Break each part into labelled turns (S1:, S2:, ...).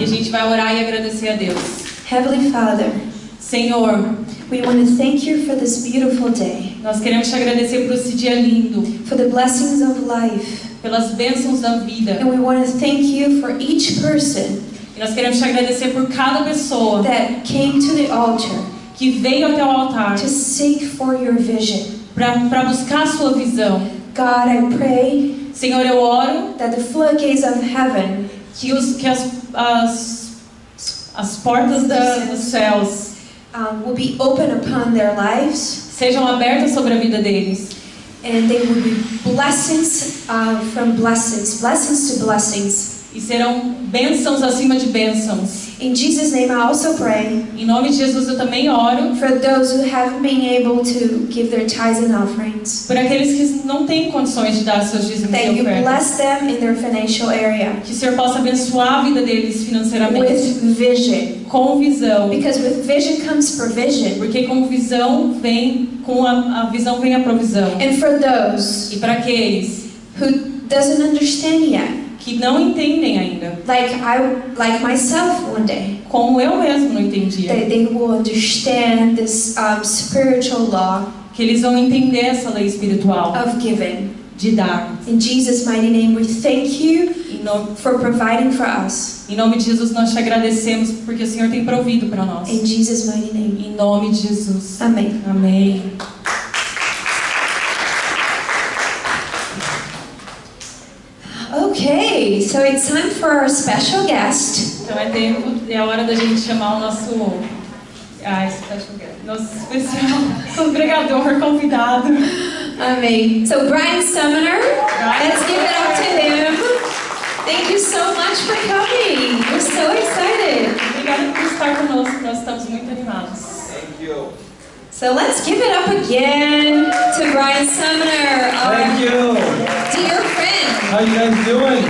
S1: E a gente vai orar e agradecer a Deus.
S2: Heavenly Father,
S1: Senhor,
S2: we want to thank you for this beautiful day,
S1: nós queremos te agradecer por esse dia lindo,
S2: for the blessings of life,
S1: pelas bênçãos da vida.
S2: and we want to thank you for each person
S1: E nós queremos te agradecer por cada pessoa
S2: that came to the altar
S1: que veio até o altar
S2: to seek for your vision.
S1: para buscar a sua visão.
S2: God, I pray
S1: Senhor, eu oro
S2: that the floodgates of heaven
S1: que as portas dos céus
S2: will be open upon their lives,
S1: sejam abertas sobre a vida deles.
S2: and they will be blessings from blessings, blessings to blessings.
S1: E serão bênçãos acima de bênçãos.
S2: In Jesus' name, I also pray
S1: Em nome de Jesus eu também oro
S2: for those who haven't been able to give their tithes and offerings,
S1: por aqueles que não têm condições de dar seus dízimos
S2: that
S1: e
S2: you
S1: ofertas.
S2: bless them in their financial area
S1: Que o Senhor possa abençoar a vida deles financeiramente.
S2: with vision,
S1: Com visão.
S2: because with vision comes provision.
S1: Porque com a visão vem a provisão.
S2: And for those
S1: E para aqueles
S2: who doesn't understand yet,
S1: que não entendem ainda,
S2: like myself one day,
S1: como eu mesmo não entendia,
S2: they will understand this spiritual law
S1: que eles vão entender essa lei espiritual
S2: of giving.
S1: de dar.
S2: In Jesus' mighty name, we thank you for providing for us.
S1: Em nome de Jesus nós te agradecemos porque o Senhor tem provido para nós.
S2: In Jesus' mighty name,
S1: Em nome de Jesus.
S2: amen.
S1: Amém.
S2: Okay, so it's time for our special guest.
S1: Então é a hora da gente chamar o nosso nosso especial congregador convidado.
S2: Amém. So Brian Sumner, let's give it up to him. Thank you so much for coming. We're so excited.
S1: Obrigada por estar conosco, nós estamos muito animados.
S3: Thank you.
S2: So let's give it up again to Brian Sumner, our
S3: Thank you.
S2: dear friend.
S3: How you guys doing?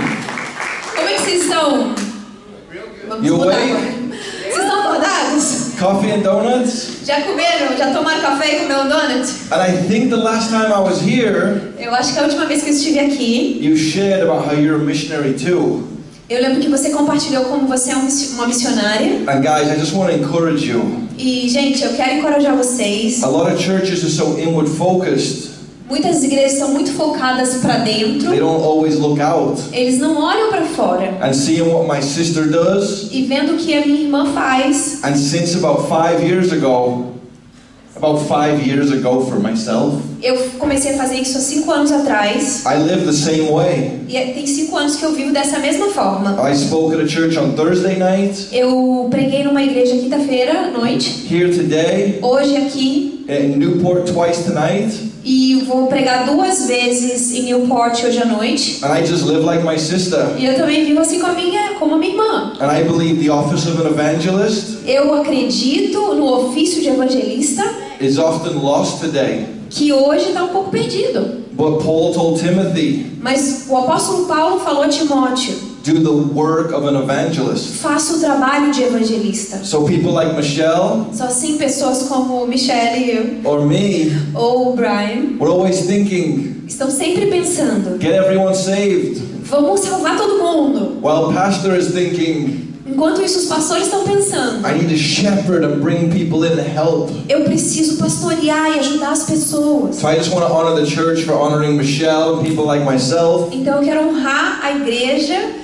S2: Como é que vocês estão? Vamos
S3: You
S2: mudar
S3: awake?
S2: agora. Vocês estão acordados?
S3: Coffee and donuts?
S2: Já comeram? Já tomaram café e comeram donut?
S3: And I think the last time I was here,
S2: Eu acho que a última vez que eu estive aqui,
S3: you shared about how you're a missionary too.
S2: eu lembro que você compartilhou como você é uma missionária.
S3: And guys, I just want to encourage you.
S2: E, gente, eu quero encorajar vocês.
S3: A lot of churches are so inward focused,
S2: Muitas igrejas são muito focadas para dentro.
S3: they don't always look out.
S2: Eles não olham para fora.
S3: And seeing what my sister does,
S2: E vendo o que a minha irmã faz.
S3: and since about 5 years ago for myself,
S2: Eu comecei a fazer isso há 5 anos atrás.
S3: I live the same way.
S2: E tem 5 anos que eu vivo dessa mesma forma.
S3: I spoke at a church on Thursday night,
S2: Eu preguei numa igreja quinta-feira à noite.
S3: here today,
S2: Hoje aqui.
S3: in Newport twice tonight.
S2: E vou pregar 2 vezes em Newport hoje à noite.
S3: And I just live like my sister.
S2: E eu também vivo assim como a minha irmã.
S3: And I believe the office of an evangelist
S2: Eu acredito no ofício de evangelista,
S3: is often lost today.
S2: que hoje está um pouco perdido.
S3: But Paul told Timothy,
S2: Mas o apóstolo Paulo falou a Timóteo:
S3: do the work of an evangelist.
S2: faça o trabalho de evangelista.
S3: So people like Michelle
S2: Só assim pessoas como Michelle e eu,
S3: or me,
S2: ou o Brian,
S3: we're always thinking,
S2: estão sempre pensando:
S3: get everyone saved.
S2: vamos salvar todo mundo.
S3: While the pastor is thinking,
S2: Enquanto isso, os pastores estão pensando:
S3: I need to shepherd and bring people in to help.
S2: eu preciso pastorear e ajudar as pessoas.
S3: So I just want to honor the church for honoring Michelle and people like myself.
S2: Então eu quero honrar a igreja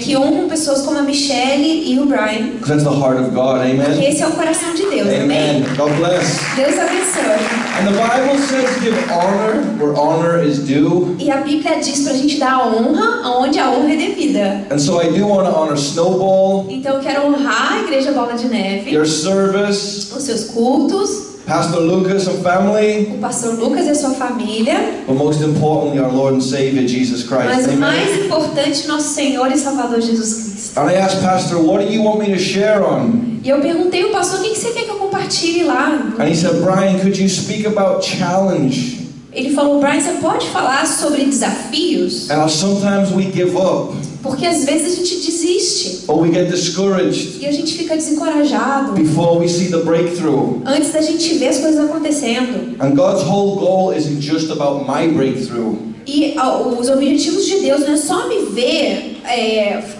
S2: que honram pessoas como a Michelle e o Brian.
S3: Because that's the heart of God,
S2: Porque
S3: amen?
S2: esse é o coração de Deus,
S3: Amen.
S2: amém?
S3: God bless.
S2: Deus abençoe.
S3: And the Bible says give honor where honor is due.
S2: E a Bíblia diz pra gente dar honra aonde a honra é devida.
S3: And so I do want to honor Snowball,
S2: Então eu quero honrar a Igreja Bola de Neve,
S3: your service,
S2: os seus cultos,
S3: Pastor Lucas and family,
S2: o pastor Lucas e a sua família,
S3: but most importantly our Lord and Savior Jesus
S2: mas
S3: Christ.
S2: o
S3: Amen.
S2: mais importante, nosso Senhor e Salvador Jesus Cristo.
S3: And I asked Pastor, what do you want me to share on?
S2: E eu perguntei ao pastor: o que você quer que eu compartilhe lá?
S3: And he said, Brian, could you speak about challenge?
S2: Ele falou: Brian, você pode falar sobre desafios?
S3: And how sometimes we give up,
S2: Porque às vezes a gente desiste
S3: or we get discouraged
S2: e a gente fica desencorajado
S3: before we see the breakthrough.
S2: antes da gente ver as coisas acontecendo.
S3: And God's whole goal isn't just about my breakthrough.
S2: E os objetivos de Deus não é só me ver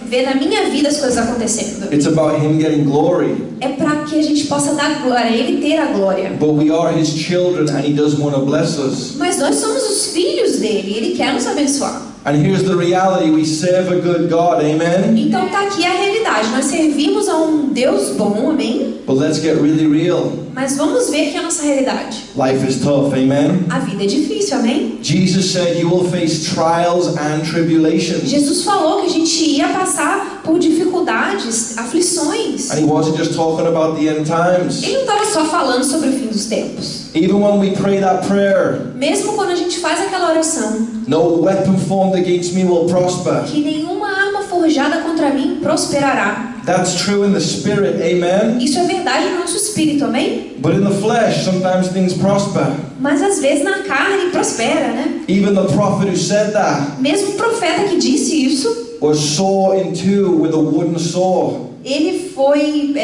S2: ver na minha vida as coisas acontecendo.
S3: It's about Him getting glory.
S2: É para que a gente possa dar glória, Ele ter a glória.
S3: But we are His children and He does want to bless us.
S2: Mas nós somos os filhos dele, Ele quer nos abençoar.
S3: And here's the reality, we serve a good God, amen?
S2: Então tá aqui a realidade, nós servimos a um Deus bom, amém?
S3: But let's get really real.
S2: Mas vamos ver que é a nossa realidade.
S3: Life is tough, amen?
S2: A vida é difícil, amém?
S3: Jesus said you will face trials and tribulations.
S2: Jesus falou que a gente ia passar por dificuldades, aflições.
S3: And He wasn't just talking about the end times.
S2: Ele não estava só falando sobre o fim dos tempos.
S3: Even when we pray that prayer,
S2: Mesmo quando a gente faz aquela oração,
S3: no weapon formed against me will prosper.
S2: que nenhuma arma forjada contra mim prosperará.
S3: That's true in the spirit, amen?
S2: Isso é verdade no nosso espírito, amém?
S3: But in the flesh, sometimes things prosper.
S2: Mas às vezes na carne prospera, né?
S3: Even the prophet who said that
S2: Mesmo o profeta que disse isso,
S3: was saw in two with a wooden saw.
S2: ele foi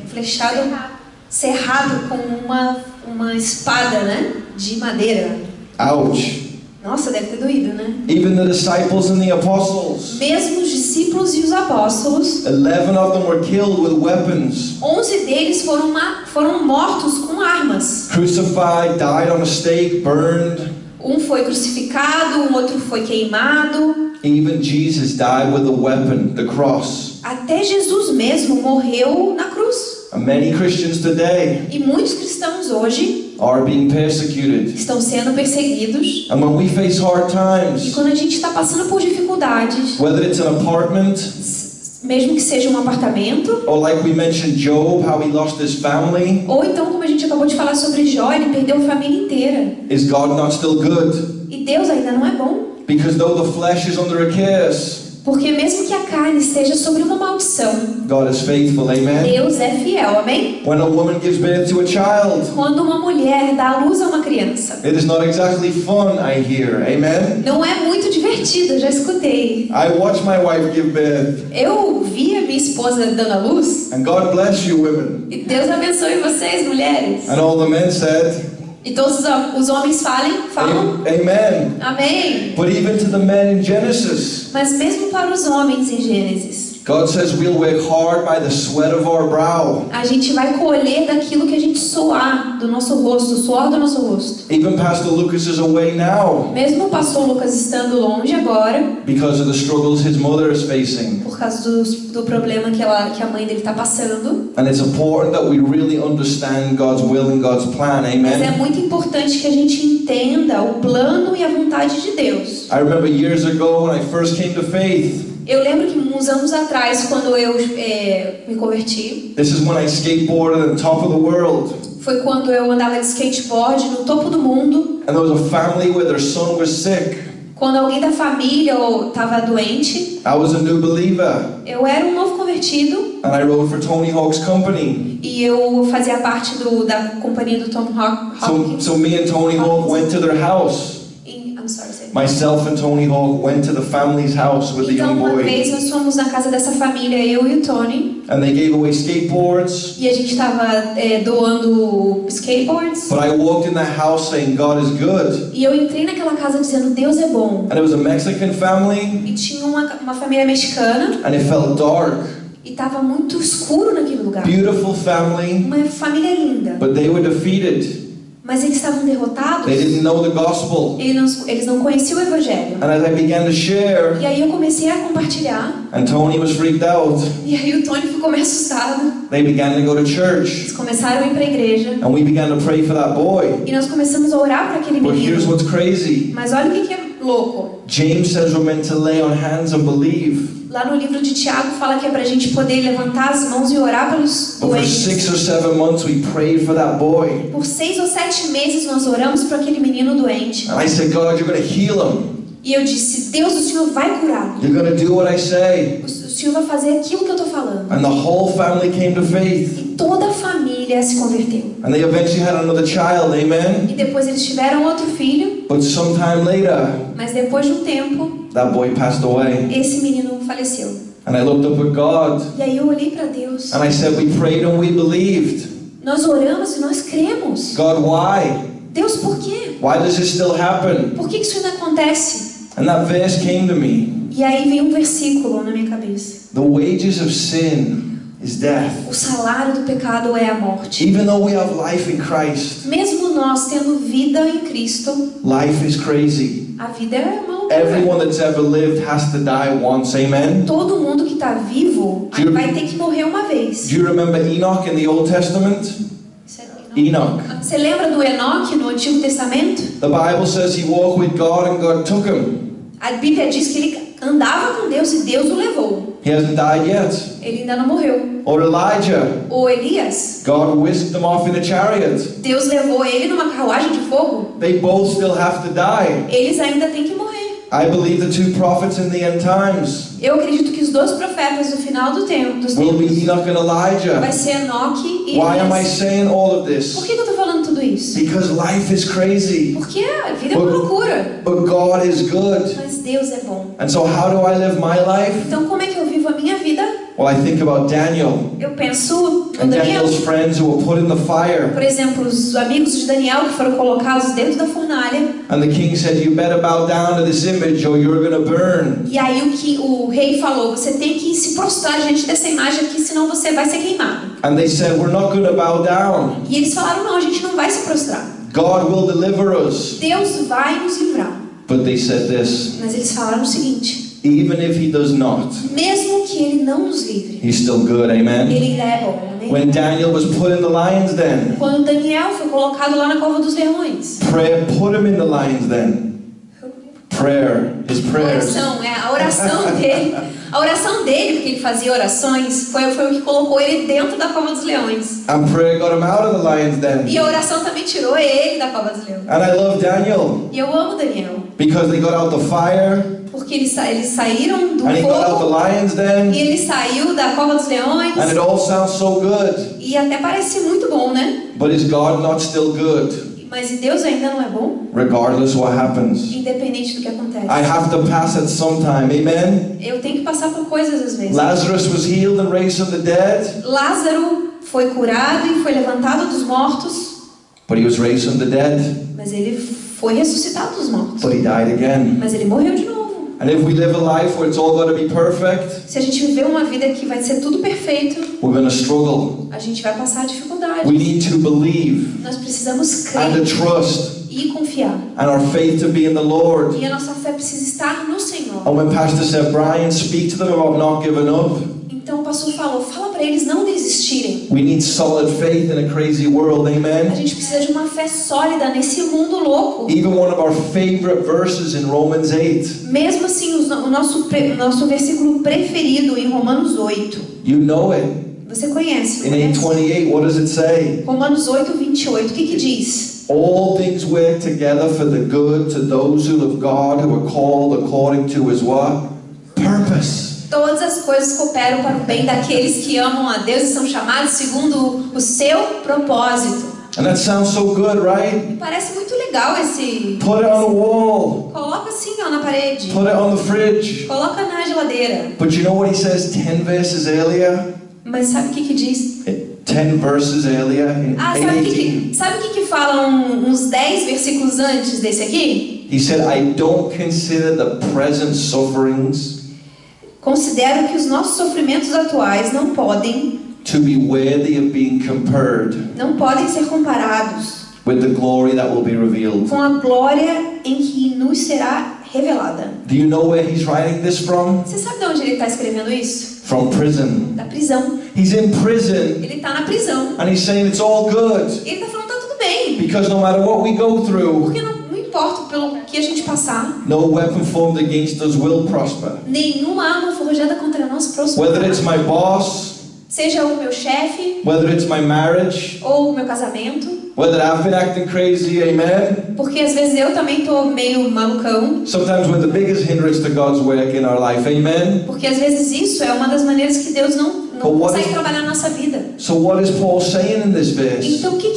S2: flechado, cerrado com uma espada, né? De madeira.
S3: Ouch.
S2: Nossa, deve ter doído, né?
S3: Even the disciples and the apostles,
S2: Mesmo os discípulos e os apóstolos,
S3: 11 of them were killed with weapons.
S2: 11 deles foram mortos com armas.
S3: Crucified, died on a stake, burned.
S2: Um foi crucificado, um outro foi queimado.
S3: Even Jesus died with a weapon, the cross.
S2: Até Jesus mesmo morreu na cruz.
S3: And many Christians today
S2: E muitos cristãos hoje
S3: are being persecuted.
S2: estão sendo perseguidos.
S3: And when we face hard
S2: E
S3: times,
S2: quando a gente está passando por dificuldades,
S3: whether it's an apartment,
S2: mesmo que seja um apartamento,
S3: or like we mentioned Job, how he lost his family,
S2: ou então como a gente acabou de falar sobre Jó, ele perdeu a família inteira.
S3: is God not still good?
S2: E Deus ainda não é bom.
S3: Because though the flesh is under a curse,
S2: Porque mesmo que a carne esteja sobre uma maldição,
S3: God is faithful, amen?
S2: Deus é fiel, amém?
S3: When a woman gives birth to a child,
S2: Quando uma mulher dá à luz a uma criança,
S3: it is not exactly fun, I hear, amen?
S2: não é muito divertido, eu já escutei.
S3: I watched my wife give birth,
S2: Eu vi a minha esposa dando à luz,
S3: and God bless you, women.
S2: e Deus abençoe vocês, mulheres.
S3: And all the men said,
S2: E todos os homens falam,
S3: amen.
S2: amém.
S3: But even to the men in Genesis,
S2: Mas mesmo para os homens em Gênesis,
S3: God says we'll work hard by the sweat of our brow.
S2: a gente vai colher daquilo que a gente suar do nosso rosto, o suor do nosso rosto.
S3: Even Pastor Lucas is away now
S2: Mesmo o pastor Lucas estando longe agora,
S3: because of the struggles his mother is facing.
S2: por causa do problema que a mãe dele está passando.
S3: And it's important that we really understand God's will and God's plan,
S2: Mas é
S3: amen?
S2: muito importante que a gente entenda o plano e a vontade de Deus.
S3: I remember years ago when I first came to faith,
S2: Eu lembro que uns anos atrás, quando eu me converti,
S3: this is when I skateboarded on top of the world.
S2: foi quando eu andava de skateboard no topo do mundo.
S3: And there was a family where their son was sick.
S2: Quando alguém da família estava doente,
S3: I was a new believer,
S2: eu era um novo convertido
S3: and I rode for Tony Hawk's company.
S2: e eu fazia parte da companhia do Tom Hawkins.
S3: So me and Tony Hawk went to their house.
S2: I'm sorry, say.
S3: Myself and Tony Hawk went to the family's house with the
S2: Então,
S3: young
S2: uma
S3: boy.
S2: vez nós fomos na casa dessa família, eu e o Tony,
S3: And they gave away skateboards.
S2: e a gente estava doando skateboards.
S3: But I walked in that house saying God is good.
S2: E eu entrei naquela casa dizendo Deus é bom.
S3: And it was a Mexican family.
S2: E tinha uma família mexicana
S3: And it felt dark.
S2: e estava muito escuro naquele lugar.
S3: Beautiful family.
S2: Uma família linda.
S3: But they were defeated.
S2: Mas eles estavam derrotados.
S3: They didn't know the gospel.
S2: Eles não conheciam o evangelho.
S3: And as I began to share,
S2: E aí eu comecei a compartilhar.
S3: and Tony was freaked out,
S2: E aí o Tony ficou meio assustado.
S3: they began to go to church.
S2: Eles começaram a ir para a igreja.
S3: And we began to pray for that boy.
S2: E nós começamos a orar para aquele
S3: But here's
S2: menino.
S3: what's crazy.
S2: Mas olha o que é louco.
S3: James says we're meant to lay on hands and believe.
S2: Lá no livro de Tiago fala que é para a gente poder levantar as mãos e orar pelos
S3: But for
S2: doentes.
S3: 6 or 7 months we prayed for that boy.
S2: Por 6 ou 7 meses nós oramos para aquele menino doente.
S3: And I said, God, you're going to heal him.
S2: E eu disse, Deus, o Senhor vai curá-lo.
S3: You're going to do what I say.
S2: O Senhor vai fazer aquilo que eu estou falando.
S3: And the whole family came to faith.
S2: E toda a família se converteu.
S3: And they eventually had another child, amen?
S2: E depois eles tiveram outro filho,
S3: But sometime later,
S2: mas depois de um tempo,
S3: that boy passed away.
S2: esse menino faleceu.
S3: And I looked up at God.
S2: E aí eu olhei para Deus.
S3: And I said, we prayed and we believed.
S2: Nós oramos e nós cremos.
S3: God, why?
S2: Deus, por quê?
S3: Why does this still happen?
S2: Por que isso ainda acontece?
S3: And that verse came to me.
S2: E E aí vem um versículo na minha cabeça.
S3: The wages of sin is death.
S2: O salário do pecado é a morte.
S3: Even though we have life in Christ,
S2: Mesmo nós tendo vida em Cristo,
S3: life is crazy.
S2: a vida é uma loucura.
S3: Everyone that's ever lived has to die once, amen?
S2: Todo mundo que está vivo vai ter que morrer uma vez.
S3: Do you remember Enoch in the Old Testament? Enoch.
S2: Você lembra do Enoque no Antigo Testamento?
S3: The Bible says he walked with God and God took him.
S2: A Bíblia diz que ele andava com Deus e Deus o levou.
S3: He hasn't died yet.
S2: Ele ainda não morreu.
S3: Or Elijah.
S2: Ou Elias,
S3: God whisked them off in a chariot.
S2: Deus levou ele numa carruagem de fogo.
S3: They both still have to die.
S2: Eles ainda têm que morrer.
S3: I believe the two prophets in the end times
S2: Eu acredito que os dois profetas do final do tempo, dos
S3: will be
S2: tempos,
S3: Enoch and
S2: vai
S3: Elijah.
S2: ser Enoque e
S3: Why am I
S2: Elias.
S3: saying all of
S2: Por
S3: this?
S2: que eu estou falando tudo isso?
S3: Because life is crazy,
S2: Porque a vida é uma loucura.
S3: but God is good.
S2: Mas Deus é bom.
S3: And so how do I live my life?
S2: Então como é que eu vivo a minha vida?
S3: Well, I think about Daniel
S2: Eu penso no
S3: and
S2: Daniel.
S3: Daniel's friends who were put in the fire.
S2: Por exemplo, os amigos de Daniel que foram colocados dentro da fornalha.
S3: And the king said, you better bow down to this image or you're going to burn.
S2: E aí o rei falou, você tem que se prostrar diante dessa imagem aqui, senão você vai ser queimado.
S3: And they said, we're not going to bow down.
S2: E eles falaram, não, a gente não vai se prostrar.
S3: God will deliver us.
S2: Deus vai nos livrar.
S3: But they said this,
S2: Mas eles falaram o seguinte,
S3: even if he does not,
S2: mesmo que ele não nos livre,
S3: he's still good, amen?
S2: ele ainda é bom. Amém?
S3: When Daniel was put in the lion's den,
S2: Quando Daniel foi colocado lá na cova dos leões,
S3: prayer put him in the lion's den. Prayer, his prayers.
S2: a oração dele, porque ele fazia orações, foi o que colocou ele dentro da cova dos leões.
S3: And prayer got him out of the lion's den.
S2: E a oração também tirou ele da cova dos leões.
S3: And I love Daniel
S2: E eu amo Daniel,
S3: because they got out the fire
S2: porque eles saíram do
S3: and he got out the
S2: fogo
S3: lion's
S2: e
S3: den.
S2: ele saiu da cova dos leões.
S3: And it all sounds so good.
S2: E até parece muito bom, né?
S3: But is God not still good
S2: Mas e Deus ainda não é bom?
S3: regardless what happens?
S2: Independente do que acontece.
S3: I have to pass it sometime, amen?
S2: Eu tenho que passar por coisas às vezes.
S3: Lazarus was healed and raised from the dead,
S2: Lázaro foi curado e foi levantado dos mortos,
S3: but he was raised from the dead,
S2: mas ele foi ressuscitado dos mortos.
S3: but he died again.
S2: Mas ele morreu de novo.
S3: And if we live a life where it's all got to be perfect,
S2: Se a gente viver uma vida que vai ser tudo perfeito,
S3: we're going to struggle.
S2: a gente vai passar dificuldade.
S3: We need to believe
S2: Nós precisamos
S3: and to
S2: crer
S3: trust
S2: e confiar.
S3: and our faith to be in the Lord.
S2: E a nossa fé precisa estar no Senhor.
S3: And when Pastor said, Brian, speak to them about not giving up,
S2: Então o pastor falou, fala para eles não desistirem.
S3: we need solid faith in a crazy world,
S2: A
S3: amen?
S2: gente precisa de uma fé sólida nesse mundo louco.
S3: Even one of our favorite verses in Romans 8,
S2: Mesmo assim, o nosso versículo preferido em Romanos 8.
S3: you know it.
S2: Você conhece,
S3: In
S2: não conhece?
S3: 8:28, what does it say?
S2: Romanos 8, 28. O que diz?
S3: All things work together for the good to those who love God, who are called according to his what? Purpose.
S2: Todas as coisas cooperam para o bem daqueles que amam a Deus e são chamados segundo o seu propósito.
S3: And that sounds so good, right?
S2: E parece muito legal esse...
S3: Put it on the wall.
S2: Coloca assim, ó, na parede.
S3: Put it on the fridge.
S2: Coloca na geladeira.
S3: But you know what he says 10 verses earlier?
S2: Mas sabe o que diz?
S3: 10 verses earlier in
S2: Sabe o
S3: 8:18.
S2: que falam uns 10 versículos antes desse aqui?
S3: He said, I don't consider the present sufferings
S2: Considero que os nossos sofrimentos atuais não podem
S3: não
S2: podem ser comparados
S3: with the glory that will be revealed.
S2: com a glória em que nos será revelada.
S3: Do you know where he's writing this from?
S2: Você sabe de onde ele está escrevendo isso?
S3: From prison.
S2: Da prisão.
S3: He's in prison
S2: Ele está na prisão.
S3: and he's saying it's all good
S2: Ele está falando, tá tudo bem.
S3: because no matter what we go through,
S2: Porque não importa pelo que a gente passar,
S3: no weapon formed against us will prosper.
S2: nenhuma arma forjada contra nós
S3: Whether it's
S2: prosperará.
S3: my boss,
S2: Seja o meu chefe
S3: whether it's my marriage,
S2: ou o meu casamento.
S3: whether I've been acting crazy, amen.
S2: Porque às vezes eu também tô meio malucão.
S3: Sometimes we're the biggest hindrance to God's work in our life, amen.
S2: Porque às vezes isso é uma das maneiras que Deus não consegue trabalhar na nossa vida.
S3: So what is Paul saying in this verse?
S2: Então o que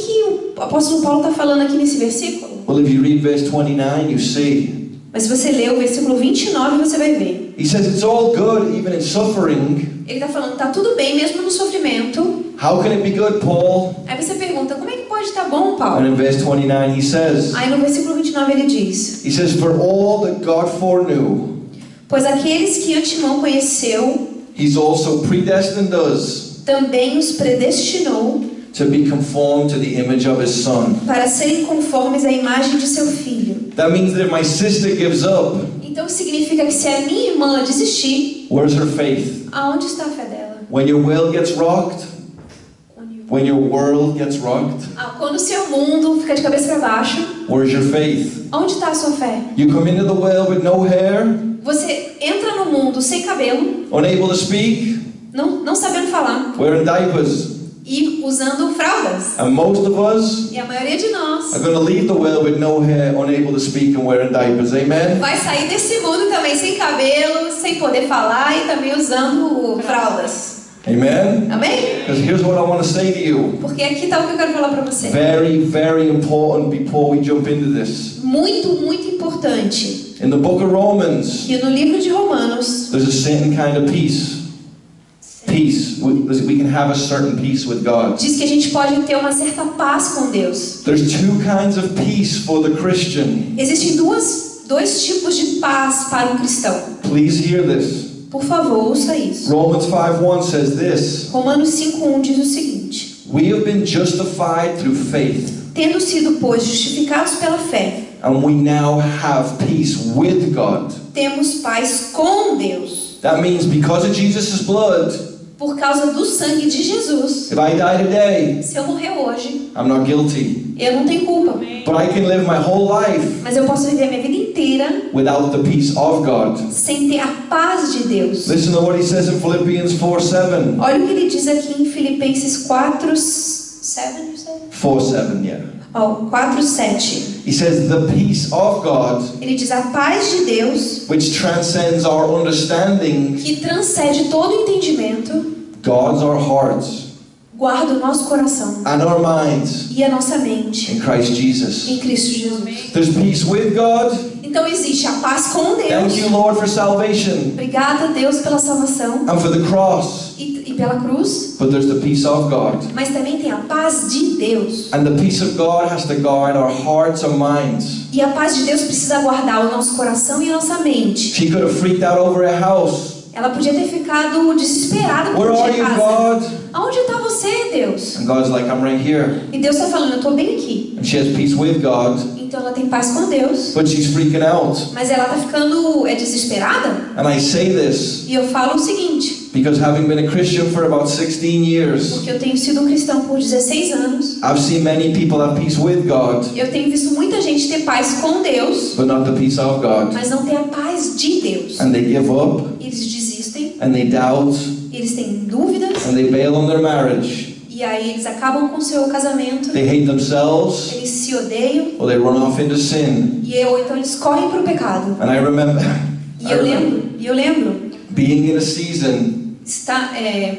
S2: o apóstolo Paulo está falando aqui nesse versículo?
S3: Well, if you read verse 29, you see.
S2: Mas se você ler o versículo 29, você vai ver.
S3: He says it's all good even in suffering.
S2: Ele está falando, tá tudo bem mesmo no sofrimento.
S3: How can it be good, Paul?
S2: Aí você pergunta, como é que pode estar bom, Paulo?
S3: And in verse 29 he says,
S2: Aí no versículo 29 ele diz:
S3: for all that God foreknew,
S2: Pois aqueles que antemão conheceu,
S3: He's also predestined us
S2: também os predestinou
S3: to be conformed to the image of His Son.
S2: para serem conformes à imagem de seu Filho.
S3: That means that if my sister gives up,
S2: Então significa que se a minha irmã desistir,
S3: where's her faith?
S2: aonde está a fé dela?
S3: When your will gets rocked, when your world gets rocked,
S2: Quando o seu mundo fica de cabeça para baixo,
S3: where's your faith?
S2: onde está a sua fé?
S3: You come into the world with no hair,
S2: Você entra no mundo sem cabelo,
S3: unable to speak,
S2: não sabendo falar,
S3: wearing diapers.
S2: e usando fraldas.
S3: And most of us
S2: E a maioria de nós
S3: are going to leave the world with no hair, unable to speak and wearing diapers. Amen?
S2: vai sair desse mundo também sem cabelo, sem poder falar e também usando fraldas.
S3: Amen?
S2: Amém?
S3: Because here's what I want to say to you.
S2: Porque aqui está o que eu quero falar para você.
S3: Very, very important before we jump into this.
S2: Muito, muito importante.
S3: In the book of Romans,
S2: E no livro de Romanos,
S3: there's a certain kind of peace. Peace. We can have a certain peace with God.
S2: diz que a gente pode ter uma certa paz com Deus.
S3: There's two kinds of peace for the Christian.
S2: Existem dois tipos de paz para um cristão.
S3: Please hear this.
S2: Por favor, ouça isso.
S3: Romans 5:1 says this.
S2: Romanos 5:1 diz o seguinte:
S3: We have been justified through faith,
S2: tendo sido, pois, justificados pela fé,
S3: and we now have peace with God.
S2: temos paz com Deus.
S3: That means because of Jesus' blood,
S2: Por causa do sangue de Jesus.
S3: if I die today,
S2: Se eu morrer hoje,
S3: I'm not guilty.
S2: eu não tenho culpa.
S3: But I can live my whole life
S2: Mas eu posso viver a minha vida inteira
S3: without the peace of God.
S2: sem ter a paz de Deus.
S3: Listen to what he says in Philippians 4:7.
S2: Olha o que ele diz aqui em Filipenses 4:7.
S3: 4:7, yeah.
S2: 4:7.
S3: He says, the peace of God,
S2: Ele diz a paz de Deus,
S3: which transcends our understanding,
S2: que transcende todo o entendimento,
S3: guards our hearts
S2: guarda o nosso coração
S3: and our minds
S2: e a nossa mente
S3: in Christ Jesus.
S2: em Cristo Jesus.
S3: There's peace with God.
S2: Então existe a paz com Deus.
S3: Thank you, Lord, for salvation
S2: Obrigada, Deus, pela salvação
S3: and for the cross.
S2: e pela cruz.
S3: But there's the peace of God.
S2: Mas também tem a paz de Deus.
S3: And the peace of God has to guard our hearts and minds.
S2: E a paz de Deus precisa guardar o nosso coração e a nossa mente.
S3: She could have freaked out over a house.
S2: Ela podia ter ficado desesperada por
S3: Where are
S2: ter
S3: you,
S2: casa.
S3: God?
S2: Aonde está você, Deus?
S3: And God's like, I'm right here.
S2: E Deus está falando, eu estou bem aqui.
S3: And she has peace with God,
S2: Então ela tem paz com Deus.
S3: but she's freaking out.
S2: Mas ela está ficando desesperada.
S3: And I say this
S2: E eu falo o seguinte,
S3: because having been a Christian for about 16 years,
S2: porque eu tenho sido um cristão por 16 anos.
S3: I've seen many people have peace with God,
S2: Eu tenho visto muita gente ter paz com Deus,
S3: but not the peace of God.
S2: mas não ter a paz de Deus.
S3: And they give up,
S2: Eles desistem,
S3: and they doubt,
S2: eles têm dúvidas,
S3: and they bail on their marriage.
S2: e aí eles acabam com o seu casamento,
S3: They hate themselves,
S2: eles se odeiam,
S3: or they run off into sin.
S2: ou então eles correm para o pecado.
S3: And I remember,
S2: E eu lembro
S3: being in a season,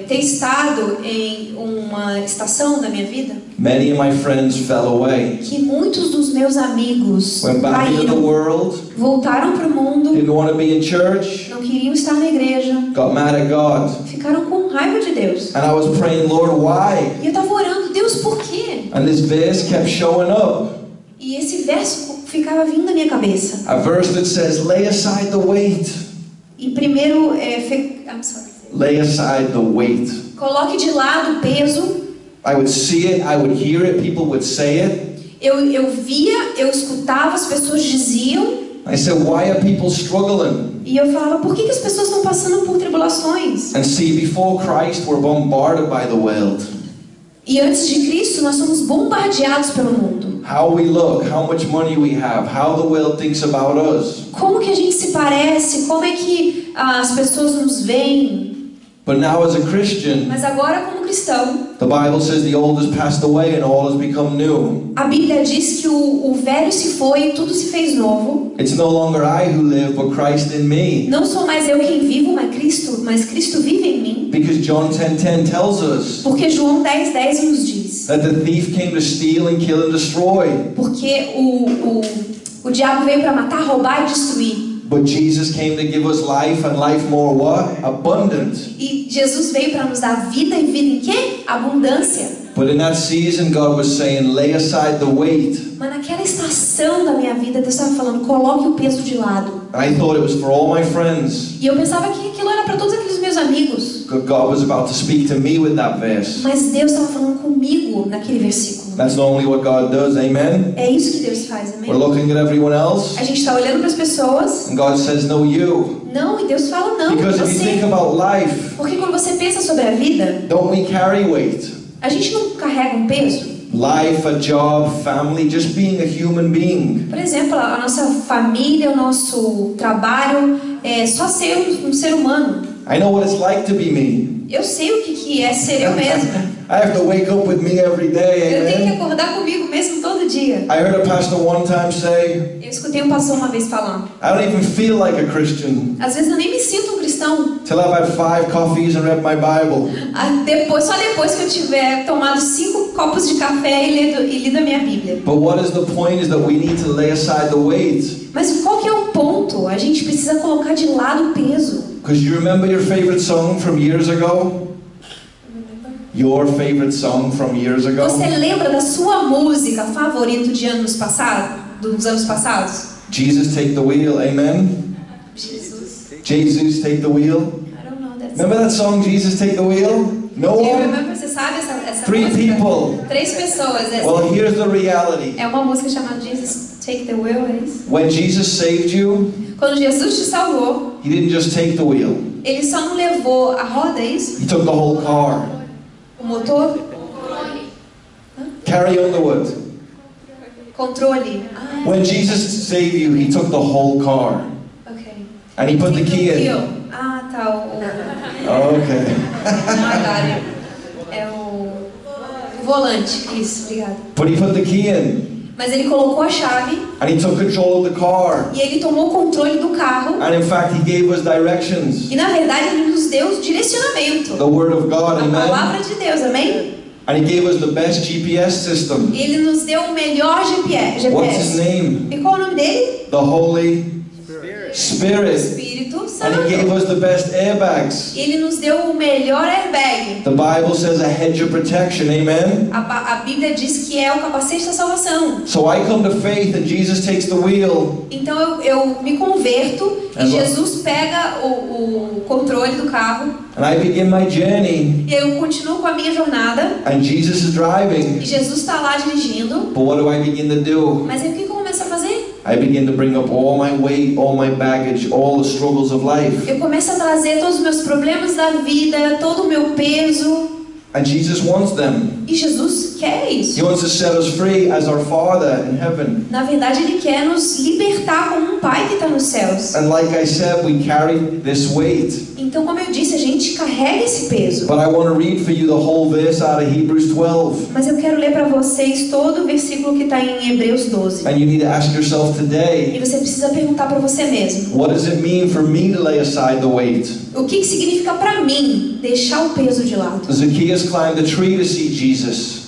S2: ter estado em uma estação da minha vida
S3: many of my friends fell away,
S2: que muitos dos meus amigos
S3: went back into the
S2: caíram,
S3: world,
S2: voltaram para o mundo,
S3: didn't want to be in church,
S2: não queriam estar na igreja,
S3: got mad at God.
S2: ficaram com raiva de Deus.
S3: And I was praying, Lord, why?
S2: E eu estava orando, Deus, por quê?
S3: And this verse kept showing up.
S2: E esse verso ficava vindo na minha cabeça.
S3: A verse that says, lay aside the weight.
S2: E primeiro, I'm sorry.
S3: Lay aside the weight.
S2: Coloque de lado o peso.
S3: I would see it, I would hear it, people would say it.
S2: Eu via, eu escutava, as pessoas diziam.
S3: I said, why are people struggling?
S2: E eu falava, por que as pessoas estão passando por tribulações?
S3: And see, before Christ, we're bombarded by the world.
S2: E antes de Cristo, nós somos bombardeados pelo mundo.
S3: How we look, how much money we have, how the world thinks about us.
S2: Como que a gente se parece? Como é que as pessoas nos veem?
S3: But now as a Christian,
S2: Mas agora, como cristão,
S3: the Bible says the old has passed away and all has become new.
S2: a Bíblia diz que o velho se foi e tudo se fez novo.
S3: It's no longer I who live, but Christ in me.
S2: Não sou mais eu quem vivo, mas Cristo vive em mim.
S3: Because John 10:10 tells us
S2: Porque João 10:10 nos diz.
S3: that the thief came to steal and kill and destroy.
S2: Porque o diabo veio para matar, roubar e destruir.
S3: But Jesus came to give us life and life more what? Abundant.
S2: E Jesus veio para nos dar vida e vida em quê? Abundância.
S3: But in that season, God was saying, lay aside the weight.
S2: Mas naquela estação da minha vida, Deus estava falando, coloque o peso de lado.
S3: I thought it was for all my friends.
S2: E eu pensava que aquilo era para todos aqueles meus amigos.
S3: God was about to speak to me with that verse.
S2: Mas Deus estava falando comigo naquele versículo.
S3: That's not only what God does, amen?
S2: É isso que Deus faz, amém?
S3: We're looking at everyone else,
S2: A gente está olhando para as pessoas.
S3: and God says, no, you.
S2: Não, e Deus fala não,
S3: Because if you think
S2: você.
S3: about life,
S2: Porque quando você pensa sobre a vida,
S3: don't we carry weight?
S2: a gente não carrega um peso.
S3: Life, a job, family, just being a human being.
S2: Por exemplo, a nossa família, o nosso trabalho, é só ser um ser humano.
S3: I know what it's like to be me.
S2: Eu sei o que é ser eu mesma.
S3: I have to wake up with me every day,
S2: Eu tenho que
S3: amen?
S2: acordar comigo mesmo todo dia.
S3: I heard a pastor one time say,
S2: Eu escutei um pastor uma vez falando.
S3: I don't even feel like a Christian
S2: Às vezes eu nem me sinto um cristão.
S3: till I've had 5 coffees and read my Bible.
S2: Só depois que eu tiver tomado 5 copos de café e lido a minha Bíblia.
S3: But what is the point is that we need to lay aside the weight.
S2: Mas qual que é o ponto? A gente precisa colocar de lado o peso.
S3: Because you remember your favorite song from years ago? Your favorite song from years ago?
S2: Você lembra da sua música favorita de anos passados? Dos anos passados?
S3: Jesus, take the wheel, amen?
S2: Jesus.
S3: Jesus, take the wheel.
S2: I don't know that song.
S3: Remember that song, Jesus, take the wheel? No
S2: Do you
S3: one?
S2: remember? Você sabe essa
S3: 3
S2: música?
S3: people.
S2: 3 pessoas.
S3: Well, here's the reality.
S2: É uma música chamada Jesus Take the Wheel, é isso?
S3: When Jesus saved you,
S2: Quando Jesus te salvou,
S3: He didn't just take the wheel.
S2: Ele só não levou a roda, é isso?
S3: He took the whole car.
S2: O motor?
S3: Carrie Underwood.
S2: Controle.
S3: When Jesus saved you, He took the whole car.
S2: Ok.
S3: And He put the key in.
S2: Ah, tá.
S3: Okay.
S2: É o volante. Isso, obrigada.
S3: But He put the key in.
S2: Mas ele colocou a chave
S3: And He took control of the car.
S2: e ele tomou o controle do carro.
S3: And in fact, He gave us directions.
S2: E na verdade ele nos deu direcionamento.
S3: The Word of God,
S2: A
S3: amen?
S2: palavra de Deus, amém?
S3: And He gave us the best GPS system.
S2: Ele nos deu o melhor GPS.
S3: What's His name?
S2: E qual o nome dele?
S3: The Holy Spirit.
S2: Espírito
S3: And
S2: Santo.
S3: He gave us the best airbags.
S2: Ele nos deu o melhor airbag.
S3: The Bible says a hedge of protection, amen?
S2: A Bíblia diz que é o capacete da salvação.
S3: So I come to faith and Jesus takes the wheel.
S2: Então eu me converto e
S3: Agora.
S2: Jesus pega o controle do carro.
S3: And I begin my journey.
S2: E eu continuo com a minha jornada.
S3: And Jesus is driving.
S2: E Jesus está lá dirigindo.
S3: But what do I begin to do?
S2: Mas aí o que eu começo a fazer?
S3: I begin to bring up all my weight, all my baggage, all the struggles of life.
S2: Eu começo a trazer todos os meus problemas da vida, todo o meu peso.
S3: And Jesus wants them.
S2: E Jesus quer isso.
S3: He wants to set us free as our Father in heaven.
S2: Na verdade, Ele quer nos libertar como um Pai que está nos céus.
S3: And like I said, we carry this weight.
S2: Então, como eu disse, a gente carrega esse peso.
S3: But I want to read for you the whole verse out of Hebrews 12.
S2: Mas eu quero ler para vocês todo o versículo que está em Hebreus 12.
S3: And you need to ask yourself
S2: E
S3: today,
S2: você precisa perguntar para você mesmo.
S3: what does it mean for me to lay aside the weight?
S2: O que significa para mim deixar o peso de lado?
S3: Zacchaeus climbed a tree to see Jesus.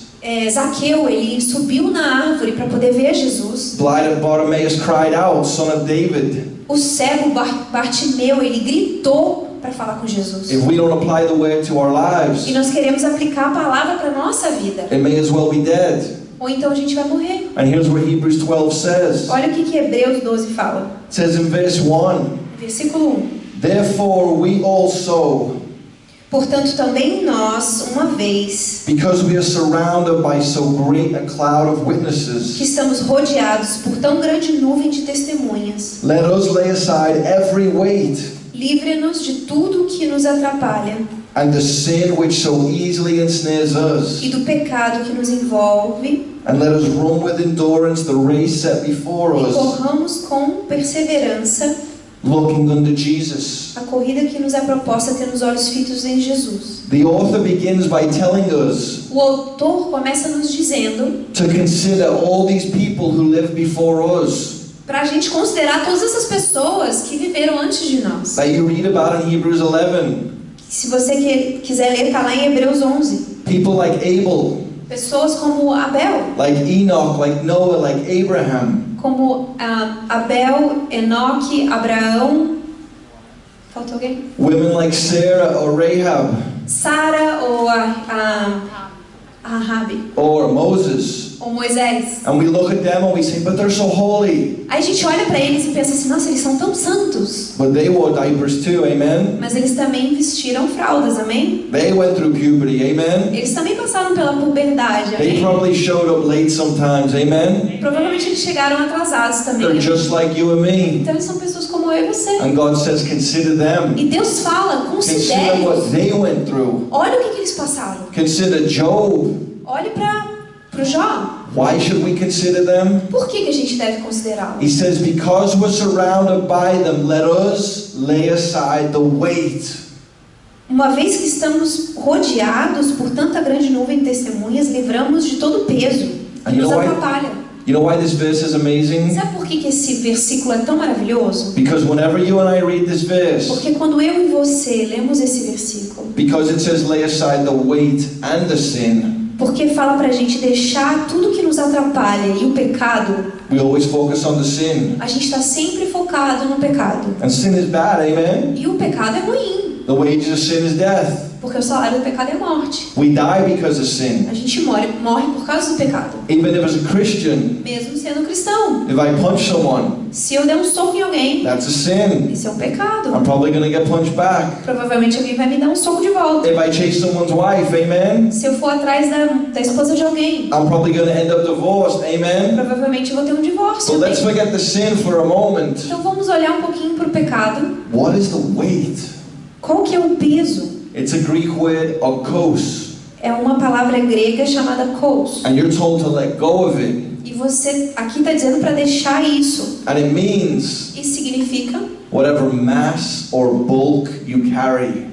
S2: Zaqueu, ele subiu na árvore para poder ver Jesus.
S3: Blind Bartimaeus cried out, son of David.
S2: O cego Bartimeu, ele gritou para falar com Jesus.
S3: If we don't apply the word to our lives,
S2: E nós queremos aplicar a palavra para nossa vida.
S3: it may as well be dead.
S2: Ou então a gente vai morrer.
S3: And here's what Hebrews 12 says.
S2: Olha o que Hebreus 12 fala.
S3: It says in verse 1,
S2: Versículo 1.
S3: therefore we also,
S2: Portanto, também nós, uma vez
S3: because we are surrounded by so great a cloud of
S2: que
S3: witnesses,
S2: estamos rodeados por tão grande nuvem de testemunhas,
S3: let us lay aside every weight
S2: livre-nos de tudo que nos atrapalha
S3: and the sin which so easily ensnares us,
S2: e do pecado que nos envolve,
S3: and let us run with endurance the race set before
S2: e
S3: us,
S2: corramos com perseverança
S3: looking unto Jesus.
S2: a corrida que nos é proposta tendo os olhos fitos em Jesus.
S3: The author begins by telling us
S2: O autor começa nos dizendo
S3: to consider all these people who lived before us,
S2: para a gente considerar todas essas pessoas que viveram antes de nós.
S3: that you read about in Hebrews 11.
S2: Se você quiser ler, está lá em Hebreus 11.
S3: People like Abel,
S2: Pessoas como Abel,
S3: like Enoch, like Noah, like Abraham.
S2: como Abel, Enoque, Abraão. Faltou alguém?
S3: Women like Sarah or Rahab.
S2: Sara ou Rabi,
S3: or Moses,
S2: ou Moisés.
S3: and we look at them and we say, but they're so holy.
S2: Aí a gente olha para eles e pensa assim, nossa, eles são tão santos.
S3: But they wore diapers too, amen?
S2: Mas eles também vestiram fraldas, amém?
S3: They went through puberty, amen?
S2: Eles também passaram pela puberdade,
S3: They
S2: amém?
S3: probably showed up late sometimes, amen?
S2: Provavelmente eles chegaram atrasados também.
S3: They're just like you and me.
S2: Então eles são pessoas como eu e você.
S3: And God says, consider them.
S2: E Deus fala,
S3: Consider
S2: considere.
S3: what they went through.
S2: Olha o que eles passaram.
S3: Consider Job.
S2: Olhe para o Jó.
S3: Why should we consider them?
S2: Por que a gente deve considerá-lo?
S3: He says, because we're surrounded by them, let us lay aside the weight.
S2: Uma vez que estamos rodeados por tanta grande nuvem de testemunhas, livramos de todo o peso que nos atrapalha.
S3: You know why this verse is amazing?
S2: Sabe por que esse versículo é tão maravilhoso?
S3: Because whenever you and I read this verse,
S2: Porque quando eu e você lemos esse versículo,
S3: because it says lay aside the weight and the sin,
S2: porque fala pra gente deixar tudo que nos atrapalha e o pecado,
S3: we always focus on the sin.
S2: a gente está sempre focado no pecado.
S3: And sin is bad, amen?
S2: E o pecado é ruim,
S3: The wages of sin is death.
S2: porque o salário do pecado é morte.
S3: We die because of sin.
S2: A gente morre por causa do pecado.
S3: Even if as a Christian,
S2: Mesmo sendo cristão.
S3: if I punch someone,
S2: Se eu der um soco em alguém,
S3: that's a sin.
S2: isso é um pecado.
S3: I'm probably going to get punched back.
S2: Provavelmente alguém vai me dar um soco de volta.
S3: If I chase someone's wife, amen?
S2: Se eu for atrás da esposa de alguém,
S3: I'm probably going to end up divorced, amen?
S2: provavelmente eu vou ter um divórcio.
S3: But let's
S2: Amém?
S3: forget the sin for a moment.
S2: Então vamos olhar um pouquinho para o pecado.
S3: What is the weight?
S2: Qual que é o peso?
S3: It's a Greek word, okos.
S2: É uma palavra grega chamada kos.
S3: And you're told to let go of it.
S2: E você aqui está dizendo para deixar isso.
S3: And it means
S2: Isso significa
S3: whatever mass or bulk you carry.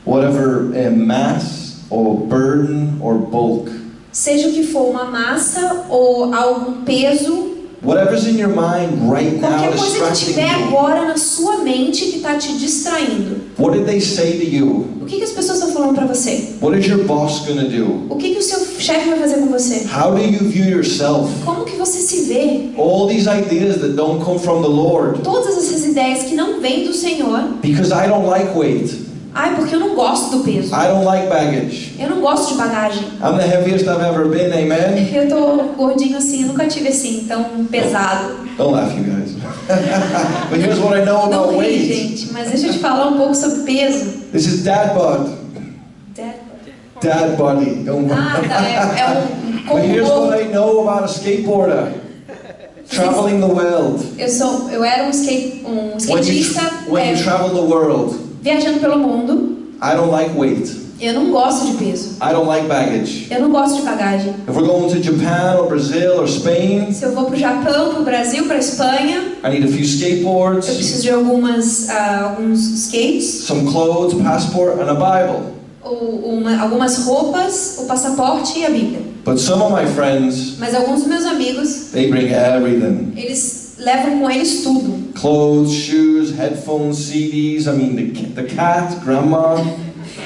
S3: Whatever mass or burden or bulk.
S2: seja o que for, uma massa ou algum peso,
S3: Whatever's in your mind right now
S2: qualquer coisa que
S3: distracting
S2: tiver
S3: you.
S2: agora na sua mente que está te distraindo.
S3: What did they say to you?
S2: O que as pessoas estão falando para você?
S3: What is your boss going to do?
S2: O que o seu chefe vai fazer com você?
S3: How do you view yourself?
S2: Como que você se vê?
S3: All these ideas that don't come from the Lord.
S2: Todas essas ideias que não vêm do Senhor.
S3: Because I don't like weight.
S2: Ai, porque eu não gosto do peso.
S3: I don't like baggage.
S2: Eu não gosto de bagagem.
S3: I'm the heaviest I've ever been, amen?
S2: Eu tô gordinho assim, eu nunca tive assim, tão pesado.
S3: Don't laugh, you guys. But here's what I know
S2: Não
S3: about
S2: ri,
S3: weight.
S2: gente, mas deixa eu te falar um pouco sobre peso.
S3: This is dad bod. Dad body. Don't
S2: Ah, tá, é um
S3: But here's what
S2: combo.
S3: I know about a skateboarder. Traveling the world.
S2: Eu era um skatista
S3: When you travel the world,
S2: viajando pelo mundo.
S3: I don't like weight.
S2: Eu não gosto de peso.
S3: I don't like baggage.
S2: Eu não gosto de bagagem.
S3: If we're going to Japan or Brazil or Spain,
S2: Se eu vou pro Japão, pro Brasil, pra Espanha,
S3: I need a few
S2: eu
S3: skateboards,
S2: preciso de alguns skates,
S3: some clothes, passport, and a Bible.
S2: algumas roupas, o passaporte e a Bíblia.
S3: But some of my friends,
S2: Mas alguns dos meus amigos,
S3: they bring everything.
S2: eles levam com eles tudo.
S3: Clothes, shoes, headphones, CDs, I mean the cat, grandma.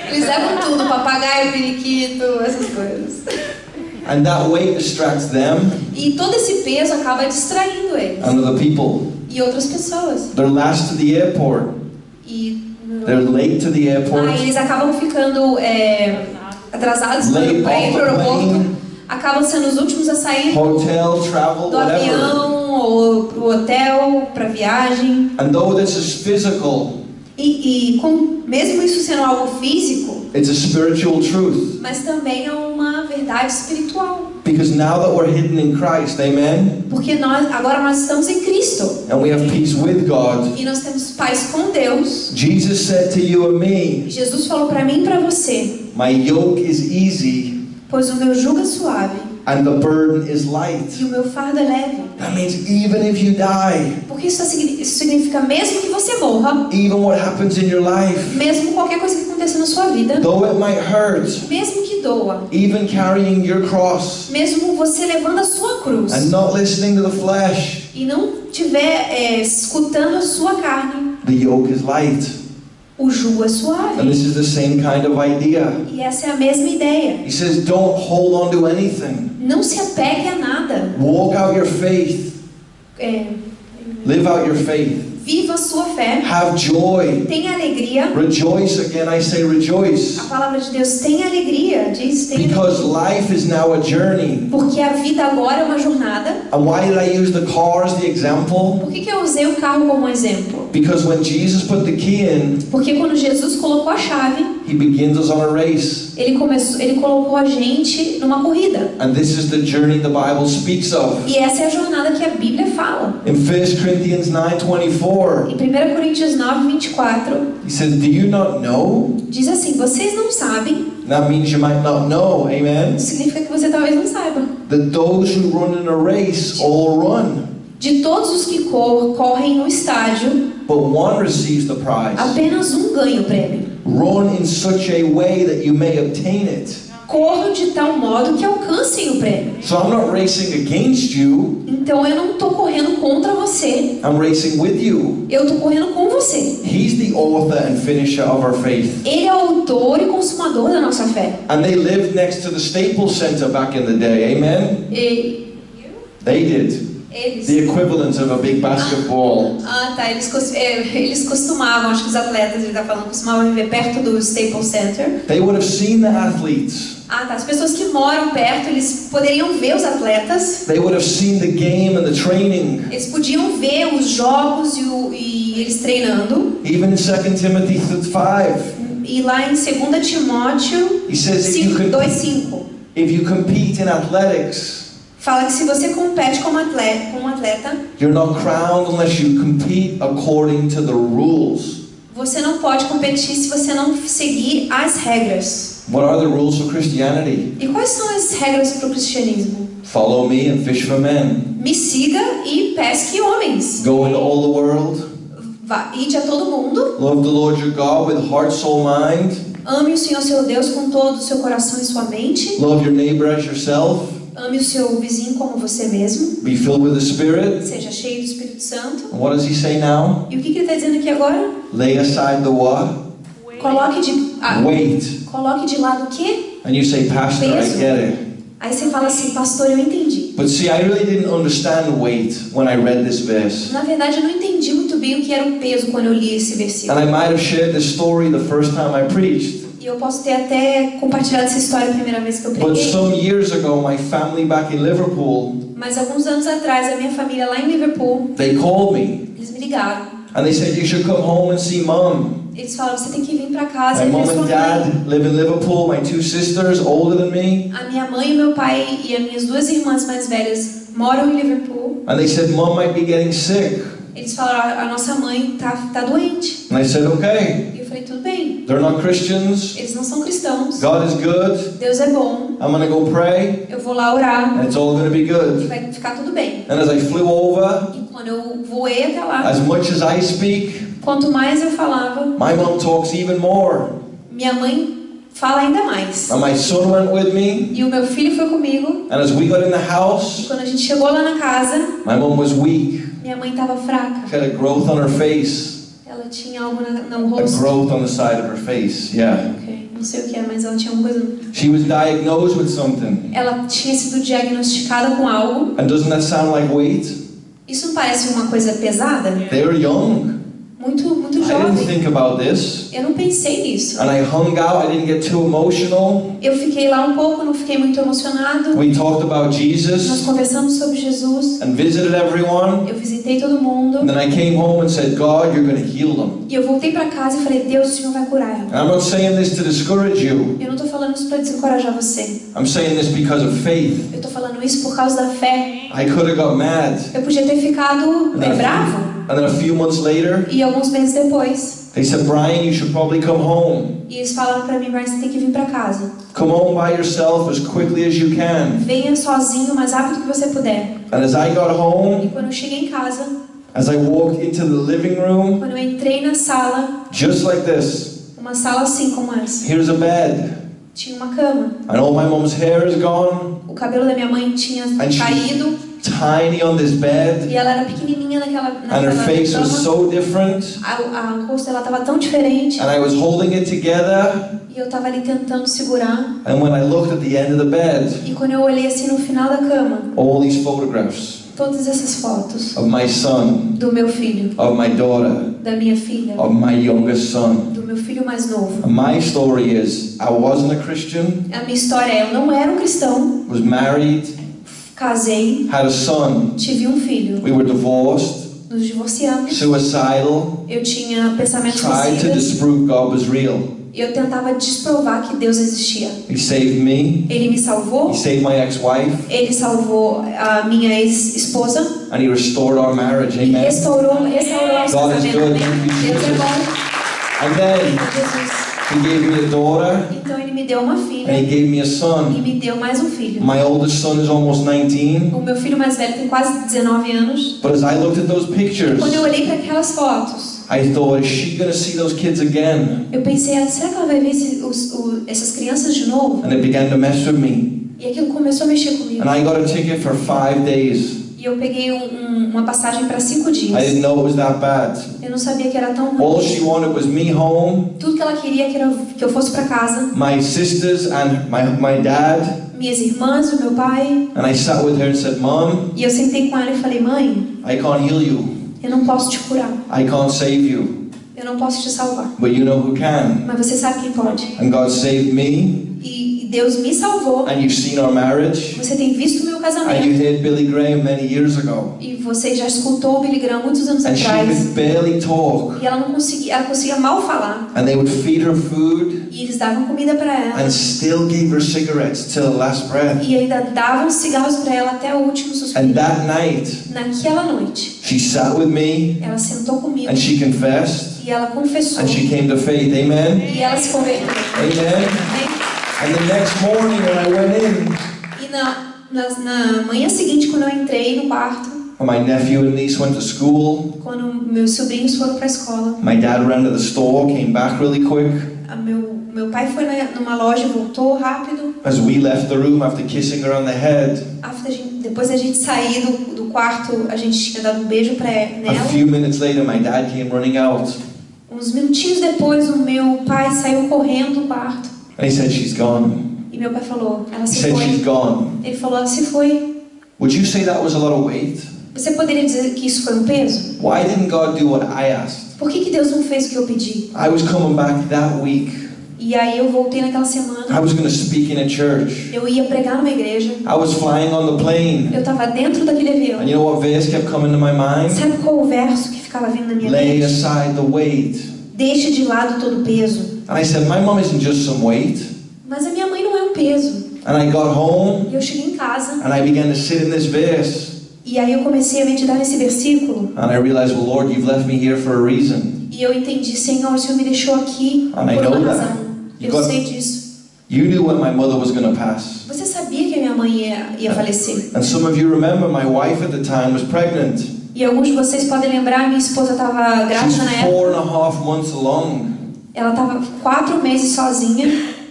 S2: Eles levam tudo, papagaio, periquito, essas coisas.
S3: And that weight distracts them
S2: E todo esse peso acaba distraindo eles.
S3: and other people.
S2: E outras pessoas.
S3: They're last to the airport. They're late to the airport.
S2: Eles acabam ficando atrasados para
S3: Late
S2: ir
S3: off
S2: para o
S3: the
S2: aeroporto.
S3: plane.
S2: Acabam sendo os últimos a sair
S3: Hotel, travel,
S2: do
S3: whatever.
S2: avião ou pro hotel, para viagem.
S3: And though this is physical,
S2: Mesmo isso sendo algo físico,
S3: it's a spiritual truth.
S2: mas também é uma verdade espiritual.
S3: Because now that we're hidden in Christ, amen,
S2: Porque agora nós estamos em Cristo.
S3: and we have peace with God,
S2: E nós temos paz com Deus.
S3: Jesus said to you and me,
S2: Jesus falou para mim e para você:
S3: my yoke is easy
S2: pois o meu jugo é suave
S3: and the burden is light.
S2: e o meu fardo é leve.
S3: That means even if you die,
S2: Porque isso significa mesmo que você morra,
S3: even what happens in your life,
S2: mesmo qualquer coisa que aconteça na sua vida,
S3: though it might hurt,
S2: mesmo que doa,
S3: even carrying your cross
S2: mesmo você levando a sua cruz
S3: and not listening to the flesh,
S2: e não estiver escutando a sua carne,
S3: the yoke is light.
S2: o jugo é
S3: And
S2: suave.
S3: this is the same kind of idea.
S2: E essa é a mesma ideia.
S3: He says, don't hold on to anything.
S2: Não se apegue a nada.
S3: Walk out your faith. Live out your faith.
S2: Viva a sua fé.
S3: Have joy.
S2: Tenha alegria.
S3: Rejoice. Again, I say rejoice.
S2: A palavra de Deus tem alegria. Diz tem
S3: Because
S2: alegria.
S3: life is now a journey.
S2: Porque a vida agora é uma jornada.
S3: And why did I use the car as the example?
S2: Por que eu usei o carro como exemplo?
S3: Because when Jesus put the key in,
S2: Porque quando Jesus colocou a chave,
S3: He begins us on a race.
S2: ele colocou a gente numa corrida.
S3: And this is the journey the Bible speaks of.
S2: E essa é a jornada que a Bíblia fala.
S3: In 1 Corinthians 9:24,
S2: Em 1 Coríntios 9:24,
S3: He says, do you not know?
S2: diz assim: vocês não sabem,
S3: That means you might not know, amen?
S2: significa que você talvez não saiba.
S3: That those who run in a race all run,
S2: De todos os que correm no estádio,
S3: but one receives the prize.
S2: apenas um ganha o prêmio.
S3: Run in such a way that you may obtain it.
S2: Corram de tal modo que alcancem o prêmio.
S3: So I'm not racing against you,
S2: Então eu não estou correndo contra você,
S3: I'm racing with you.
S2: eu estou correndo com você.
S3: He's the author and finisher of our faith.
S2: Ele é o autor e consumador da nossa fé.
S3: And they lived next to the Staples Center back in the day, amen? They did.
S2: Eles.
S3: The equivalent of a big basketball.
S2: Tá. Eles costumavam, acho que os atletas, ele está falando, costumavam viver perto do Staples Center.
S3: They would have seen the athletes.
S2: Tá. As pessoas que moram perto, eles poderiam ver os atletas.
S3: They would have seen the game and the training.
S2: Eles podiam ver os jogos e eles treinando.
S3: Even in 2 Timothy 5,
S2: E lá em 2 Timóteo
S3: he says
S2: 2:5
S3: if you compete in athletics,
S2: fala que se você compete como atleta,
S3: you're not crowned unless you compete according to the rules.
S2: você não pode competir se você não seguir as regras.
S3: What are the rules for Christianity?
S2: E quais são as regras para o cristianismo?
S3: Follow me and fish for men.
S2: Me siga e pesque homens.
S3: Go into all the world.
S2: Ide a todo mundo.
S3: Love the Lord your God with heart, soul, mind.
S2: Ame o Senhor seu Deus com todo o seu coração e sua mente.
S3: Love your neighbor as yourself.
S2: Ame o seu vizinho como você mesmo.
S3: Be filled with the Spirit.
S2: Seja cheio do Espírito Santo.
S3: And what does he say now?
S2: E o que ele está dizendo aqui agora?
S3: Lay aside the what?
S2: Coloque de lado o quê?
S3: And you say, Pastor, I get it.
S2: Aí você fala assim: pastor, eu entendi.
S3: But see, I really didn't understand weight when I read this verse.
S2: Na verdade, eu não entendi muito bem o que era o peso quando eu li esse versículo.
S3: And I might have shared this story the first time I preached.
S2: E eu posso ter até compartilhado essa história a primeira vez que eu
S3: But
S2: preguei.
S3: some years ago, my family back in Liverpool,
S2: Mas alguns anos atrás, a minha família lá em Liverpool,
S3: they called me.
S2: eles me ligaram.
S3: And they said, you should come home and see Mom.
S2: Eles falaram: você tem que vir pra casa
S3: My
S2: e ver
S3: mom
S2: sua
S3: and
S2: mãe.
S3: dad live in Liverpool. My 2 sisters, older than me.
S2: A minha mãe e meu pai e as minhas 2 irmãs mais velhas moram em Liverpool.
S3: And they said, Mom might be getting sick.
S2: Eles falaram: a nossa mãe tá doente.
S3: And I said, okay.
S2: E eu falei: tudo bem.
S3: They're not Christians.
S2: Eles não são cristãos.
S3: God is good.
S2: Deus é bom.
S3: I'm going to go pray.
S2: Eu vou lá orar.
S3: And it's all going to be
S2: E
S3: good.
S2: vai ficar tudo bem.
S3: And as I flew over,
S2: E quando eu voei até lá,
S3: as much as I speak,
S2: quanto mais eu falava,
S3: my mom talks even more.
S2: minha mãe fala ainda mais.
S3: And my son went with me.
S2: E o meu filho foi comigo.
S3: And as we got in the
S2: E
S3: house,
S2: quando a gente chegou lá na casa,
S3: my mom was weak.
S2: minha mãe estava fraca.
S3: She had a growth on her face.
S2: Ela tinha algo no
S3: A
S2: rosto.
S3: growth on the side of her face, yeah.
S2: Ok, não sei o que é, mas ela tinha alguma coisa.
S3: She was diagnosed with something.
S2: Ela tinha sido diagnosticada com algo.
S3: And doesn't that sound like weight?
S2: Isso não parece uma coisa pesada?
S3: They were young.
S2: Muito
S3: I didn't
S2: jovem.
S3: think about this.
S2: Eu não pensei nisso.
S3: And I hung out. I didn't get too emotional.
S2: Eu fiquei lá um pouco, não fiquei muito emocionado.
S3: We talked about
S2: Nós
S3: Jesus
S2: conversamos sobre Jesus.
S3: and visited everyone.
S2: Eu visitei todo mundo.
S3: And then I came home and said, God, you're going to heal them.
S2: E eu voltei para casa e falei: Deus, o Senhor vai curar ela.
S3: And I'm not saying this to discourage you.
S2: Eu não estou falando isso para desencorajar você.
S3: I'm saying this because of faith.
S2: Eu estou falando isso por causa da fé.
S3: I could have got mad.
S2: Eu podia ter ficado bravo.
S3: And then a few months later,
S2: E alguns meses depois,
S3: they said, Brian, you should probably come home.
S2: e eles falaram para mim: Brian, você tem que vir para casa.
S3: Come home by yourself as quickly as you can.
S2: Venha sozinho o mais rápido que você puder.
S3: And as I got
S2: E
S3: home,
S2: quando eu cheguei em casa,
S3: as I walked into the living room,
S2: quando eu entrei na sala,
S3: just like this,
S2: uma sala assim como essa,
S3: here's a bed.
S2: tinha uma cama.
S3: And all my mom's hair is gone.
S2: O cabelo da minha mãe tinha
S3: And she-
S2: caído.
S3: Tiny on this bed.
S2: E ela era pequenininha naquela
S3: And her face was
S2: cama.
S3: so different.
S2: O rosto dela estava tão diferente.
S3: And I was holding it together.
S2: E eu estava ali tentando segurar.
S3: And when I looked at the end of the bed,
S2: E quando eu olhei assim no final da cama,
S3: all these photographs.
S2: todas essas fotos
S3: of my son,
S2: do meu filho,
S3: of my daughter,
S2: da minha filha,
S3: of my youngest son.
S2: do meu filho mais novo.
S3: And my story is, I wasn't a Christian,
S2: A minha história é, eu não era um cristão,
S3: was married,
S2: casei,
S3: had a son,
S2: tive um filho,
S3: we were divorced,
S2: nos divorciamos,
S3: suicidal,
S2: eu tinha pensamentos
S3: tried to
S2: suicidas
S3: disprove God was real.
S2: e eu tentava desprovar que Deus existia.
S3: He saved me,
S2: Ele me salvou,
S3: he saved my ex-wife,
S2: ele salvou a minha ex-esposa
S3: and he restored our marriage,
S2: e
S3: amen.
S2: restaurou nosso
S3: God is
S2: casamento.
S3: good,
S2: Amém?
S3: thank you,
S2: Deus é
S3: Jesus.
S2: bom.
S3: And then
S2: Jesus.
S3: he gave me a daughter,
S2: Então ele me deu uma filha
S3: and he gave me a
S2: e
S3: son.
S2: me deu mais um filho.
S3: My oldest son is almost 19,
S2: O meu filho mais velho tem quase 19 anos.
S3: but as I looked at those pictures,
S2: Quando eu olhei para aquelas fotos,
S3: I thought, is she going to see those kids again?
S2: eu pensei, será que ela vai ver essas crianças de novo?
S3: And it began to mess with me.
S2: E aquilo começou a mexer comigo.
S3: And I got a ticket for 5 days.
S2: E eu peguei uma passagem para 5 dias.
S3: I didn't know it was that bad.
S2: Eu não sabia que era tão
S3: All
S2: ruim.
S3: she wanted was me home,
S2: Tudo que ela queria que eu fosse para casa.
S3: my sisters and my dad.
S2: Minhas irmãs, o meu pai.
S3: And I sat with her and said, Mom,
S2: E eu sentei com ela e falei, mãe,
S3: I can't heal you.
S2: eu não posso te curar.
S3: I can't save you.
S2: Eu não posso te salvar.
S3: But you know who can.
S2: Mas você sabe quem pode.
S3: And God saved me.
S2: E Deus me salvou.
S3: And you've seen our marriage.
S2: Você tem visto o meu
S3: And you
S2: casamento.
S3: heard Billy Graham many years ago.
S2: E você já escutou o Billy Graham muitos anos
S3: And she
S2: atrás.
S3: could barely talk.
S2: E ela conseguia mal falar.
S3: And they would feed her food
S2: E eles davam comida para ela.
S3: and still gave her cigarettes till the last breath.
S2: E ainda davam cigarros para ela até o último
S3: And
S2: suspiro.
S3: that night,
S2: Naquela noite,
S3: she sat with me
S2: ela sentou comigo
S3: and she confessed
S2: e ela confessou.
S3: and she came to faith. Amen?
S2: E ela se converteu.
S3: Amen? And the next morning when I went in,
S2: E na manhã seguinte, quando eu entrei no quarto,
S3: when my nephew and niece went to school,
S2: quando meus sobrinhos foram para a escola,
S3: my dad ran to the store, came back really quick.
S2: meu pai foi numa loja, voltou rápido.
S3: As we left the room after kissing her on the head,
S2: Depois da gente sair do quarto, a gente tinha dado um beijo
S3: a
S2: nela.
S3: few minutes later my dad came running out
S2: Uns minutinhos depois, o meu pai saiu correndo do quarto.
S3: and he said, she's gone.
S2: E meu pai falou, ela
S3: He
S2: se
S3: said, she's
S2: foi.
S3: gone.
S2: Ele falou, ela se foi.
S3: Would you say that was a lot of weight?
S2: Você poderia dizer que isso foi um peso?
S3: Why didn't God do what I asked?
S2: Por que Deus não fez o que eu pedi?
S3: I was coming back that week.
S2: E aí eu voltei naquela semana.
S3: I was going to speak in a church.
S2: Eu ia pregar numa igreja.
S3: I was flying on the plane.
S2: Eu estava dentro daquele avião.
S3: And you know what verse kept coming to my mind?
S2: Sabe qual o verso que ficava vindo na minha
S3: Lay
S2: mente?
S3: aside the weight.
S2: Deixe de lado todo o peso.
S3: And I said, my mom isn't just some weight.
S2: Mas a minha mãe não é um peso.
S3: And I got home
S2: E eu cheguei em casa.
S3: and I began to sit in this verse.
S2: E aí eu comecei a meditar nesse versículo.
S3: And I realized, well, Lord, you've left me here for a reason.
S2: E eu entendi, Senhor, o Senhor me deixou aqui
S3: And I
S2: por
S3: know
S2: uma
S3: that.
S2: razão.
S3: You
S2: Eu
S3: got-
S2: sei disso.
S3: You knew when my mother was going to pass.
S2: Você sabia que a minha mãe ia falecer.
S3: And some of you remember my wife at the time was pregnant.
S2: E alguns de vocês podem lembrar, minha esposa estava
S3: She's
S2: grávida na época.
S3: 4.5 months along.
S2: Ela estava 4 meses sozinha.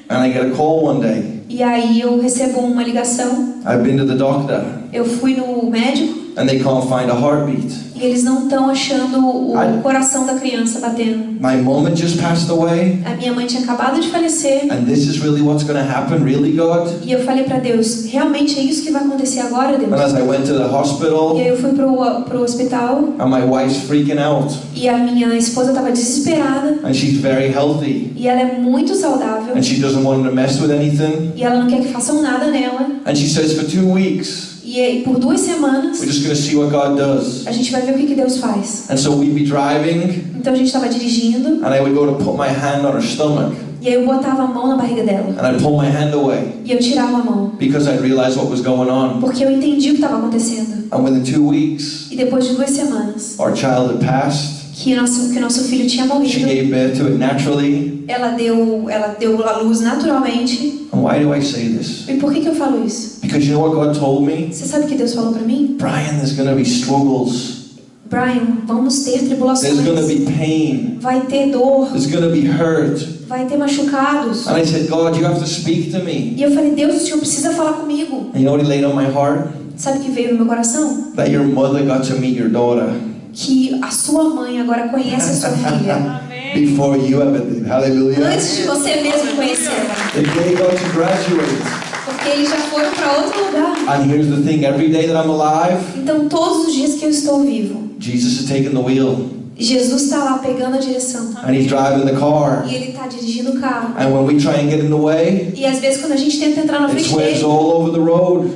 S3: And I get a call one day.
S2: E aí eu recebo uma ligação.
S3: I've been to the doctor.
S2: Eu fui no médico
S3: And they can't find a heartbeat.
S2: e eles não estão achando o coração da criança batendo.
S3: My mom had just passed away.
S2: A minha mãe tinha acabado de falecer.
S3: And this is really what's going to happen, really, God?
S2: E eu falei para Deus, realmente é isso que vai acontecer agora, Deus?
S3: And as I went to the
S2: E
S3: hospital,
S2: aí eu fui pro hospital
S3: and my wife's freaking out.
S2: e a minha esposa estava desesperada.
S3: And she's very healthy.
S2: E ela é muito saudável.
S3: And she doesn't want to mess with anything.
S2: E ela não quer que façam nada nela.
S3: And she says, for 2 weeks,
S2: E aí, por 2 semanas,
S3: we're just going to see what God does.
S2: a gente vai ver o que Deus faz.
S3: And so we'd be driving,
S2: Então a gente estava dirigindo
S3: and I would go to put my hand on her stomach,
S2: e aí eu botava a mão na barriga dela.
S3: and I'd pull my hand away
S2: E eu tirava a mão.
S3: because I realized what was going on.
S2: Porque eu entendi o que estava acontecendo.
S3: And within 2 weeks,
S2: E depois de 2 semanas,
S3: our child had passed.
S2: que nosso filho tinha
S3: She
S2: morrido,
S3: gave birth to it naturally.
S2: ela deu à luz naturalmente.
S3: And why do I say this?
S2: E por que eu falo isso?
S3: Because you know what God told me?
S2: Você sabe o que Deus falou para mim?
S3: Brian, there's going to be struggles.
S2: Brian, vamos ter
S3: There's
S2: tribulações.
S3: going to be pain.
S2: Vai ter dor,
S3: There's going to be hurt.
S2: vai ter machucados.
S3: And I said, God, you have to speak to me.
S2: E eu falei, Deus, o Senhor precisa falar comigo.
S3: And you know what he laid on my heart?
S2: Sabe o que veio no meu coração?
S3: That your mother got to meet your daughter
S2: Que a sua mãe agora conhece a sua filha.
S3: before you ever did. Hallelujah.
S2: Antes de você mesmo conhecê-la.
S3: The day got to graduate.
S2: Porque Porque eles já foram para outro lugar.
S3: And here's the thing, every day that I'm alive,
S2: Então todos os dias que eu estou vivo,
S3: Jesus is taking the wheel.
S2: Jesus está lá pegando a direção.
S3: And He's driving the car.
S2: E Ele está dirigindo o carro.
S3: And when we try and get in the way,
S2: E às vezes quando a gente tenta entrar na
S3: it
S2: frente
S3: swerves
S2: dele,
S3: all over the road.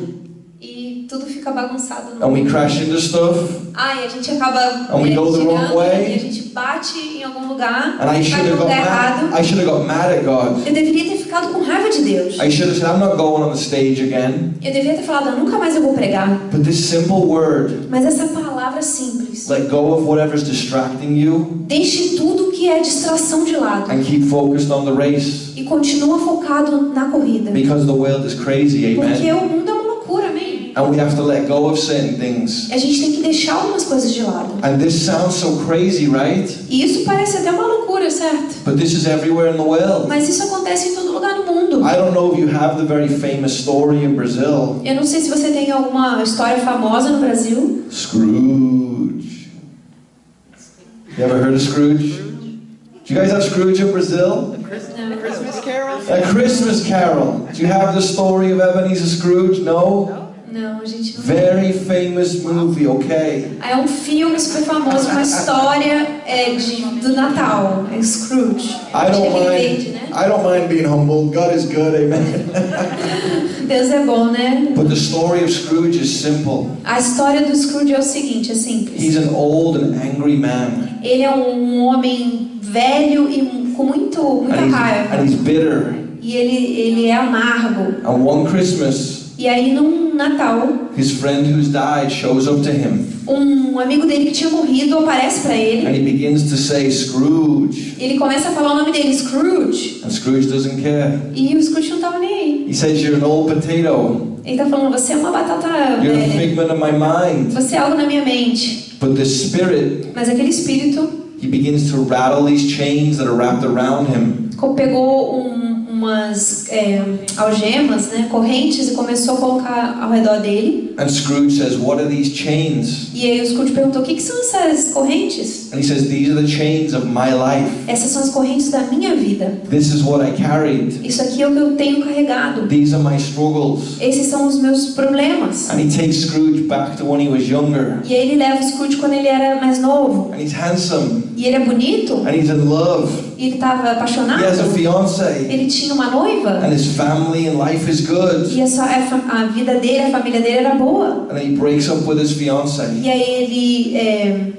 S2: e tudo fica bagunçado.
S3: And we crash into stuff.
S2: E a gente acaba
S3: And we go the wrong
S2: girando,
S3: way.
S2: e a gente bate em algum lugar,
S3: And I
S2: vai
S3: should
S2: para
S3: have
S2: um
S3: got
S2: lugar
S3: mad.
S2: errado.
S3: I should have got mad at God.
S2: Eu deveria ter ficado com raiva de Deus.
S3: I should have said, I'm not going on the stage again.
S2: Eu deveria ter falado, nunca mais eu vou pregar.
S3: But this simple word,
S2: Mas essa palavra simples,
S3: let go of whatever's distracting you
S2: deixe tudo que é distração de lado
S3: and keep focused on the race.
S2: e continua focado na corrida.
S3: Because the world is crazy,
S2: Porque
S3: amen?
S2: o mundo é uma loucura, amém?
S3: And we have to let go of certain things.
S2: A gente tem que deixar algumas coisas de lado.
S3: And this sounds so crazy, right?
S2: E isso parece até uma loucura, certo?
S3: But this is everywhere in the world.
S2: Mas isso acontece em todo lugar no mundo.
S3: I don't know if you have the very famous story in Brazil.
S2: Eu não sei se você tem alguma história famosa no Brasil.
S3: Scrooge. You ever heard of Scrooge? Do you guys have Scrooge in Brazil?
S4: Christmas Carol?
S3: A Christmas Carol. Do you have the story of Ebenezer Scrooge? No?
S2: Não, a gente não.
S3: Very famous movie, okay?
S2: É um filme super famoso, uma história do Natal, é Scrooge.
S3: I don't
S2: Verde,
S3: mind.
S2: né?
S3: I don't mind being humbled. God is good, amen.
S2: Deus é bom, né?
S3: But the story of Scrooge is simple.
S2: A história do Scrooge é o seguinte, é simples.
S3: He's an old and angry man,
S2: Ele é um homem velho e com muita raiva.
S3: and he's bitter.
S2: E ele é amargo.
S3: And one Christmas,
S2: E aí num Natal,
S3: his friend who's died shows up to him,
S2: um amigo dele que tinha morrido aparece para ele.
S3: and he begins to say, Scrooge.
S2: E ele começa a falar o nome dele, Scrooge.
S3: And Scrooge doesn't care.
S2: E o Scrooge não tava nem aí.
S3: He says, you're an old potato.
S2: Ele tá falando, você é uma batata
S3: You're a
S2: velha.
S3: figment of my mind.
S2: Você é algo na minha mente.
S3: But the Spirit,
S2: Mas aquele espírito
S3: he begins to rattle these chains that are wrapped around him.
S2: pegou umas algemas, né, correntes, e começou a colocar ao redor dele.
S3: And Scrooge says, what are these chains?
S2: E aí o Scrooge perguntou, o que são essas correntes?
S3: And he says, these are the chains of my life.
S2: Essas são as correntes da minha vida.
S3: This is what I carried.
S2: Isso aqui é o que eu tenho carregado.
S3: These are my struggles.
S2: Esses são os meus problemas.
S3: And he takes Scrooge back to when he was younger.
S2: E aí ele leva o Scrooge quando ele era mais novo.
S3: And he's handsome.
S2: E ele é bonito.
S3: And he's in love.
S2: E ele estava apaixonado.
S3: He has a fiance.
S2: Ele tinha uma noiva.
S3: And his family and life is good.
S2: E a vida dele, a família dele era boa.
S3: And he breaks up with his fiance.
S2: E aí ele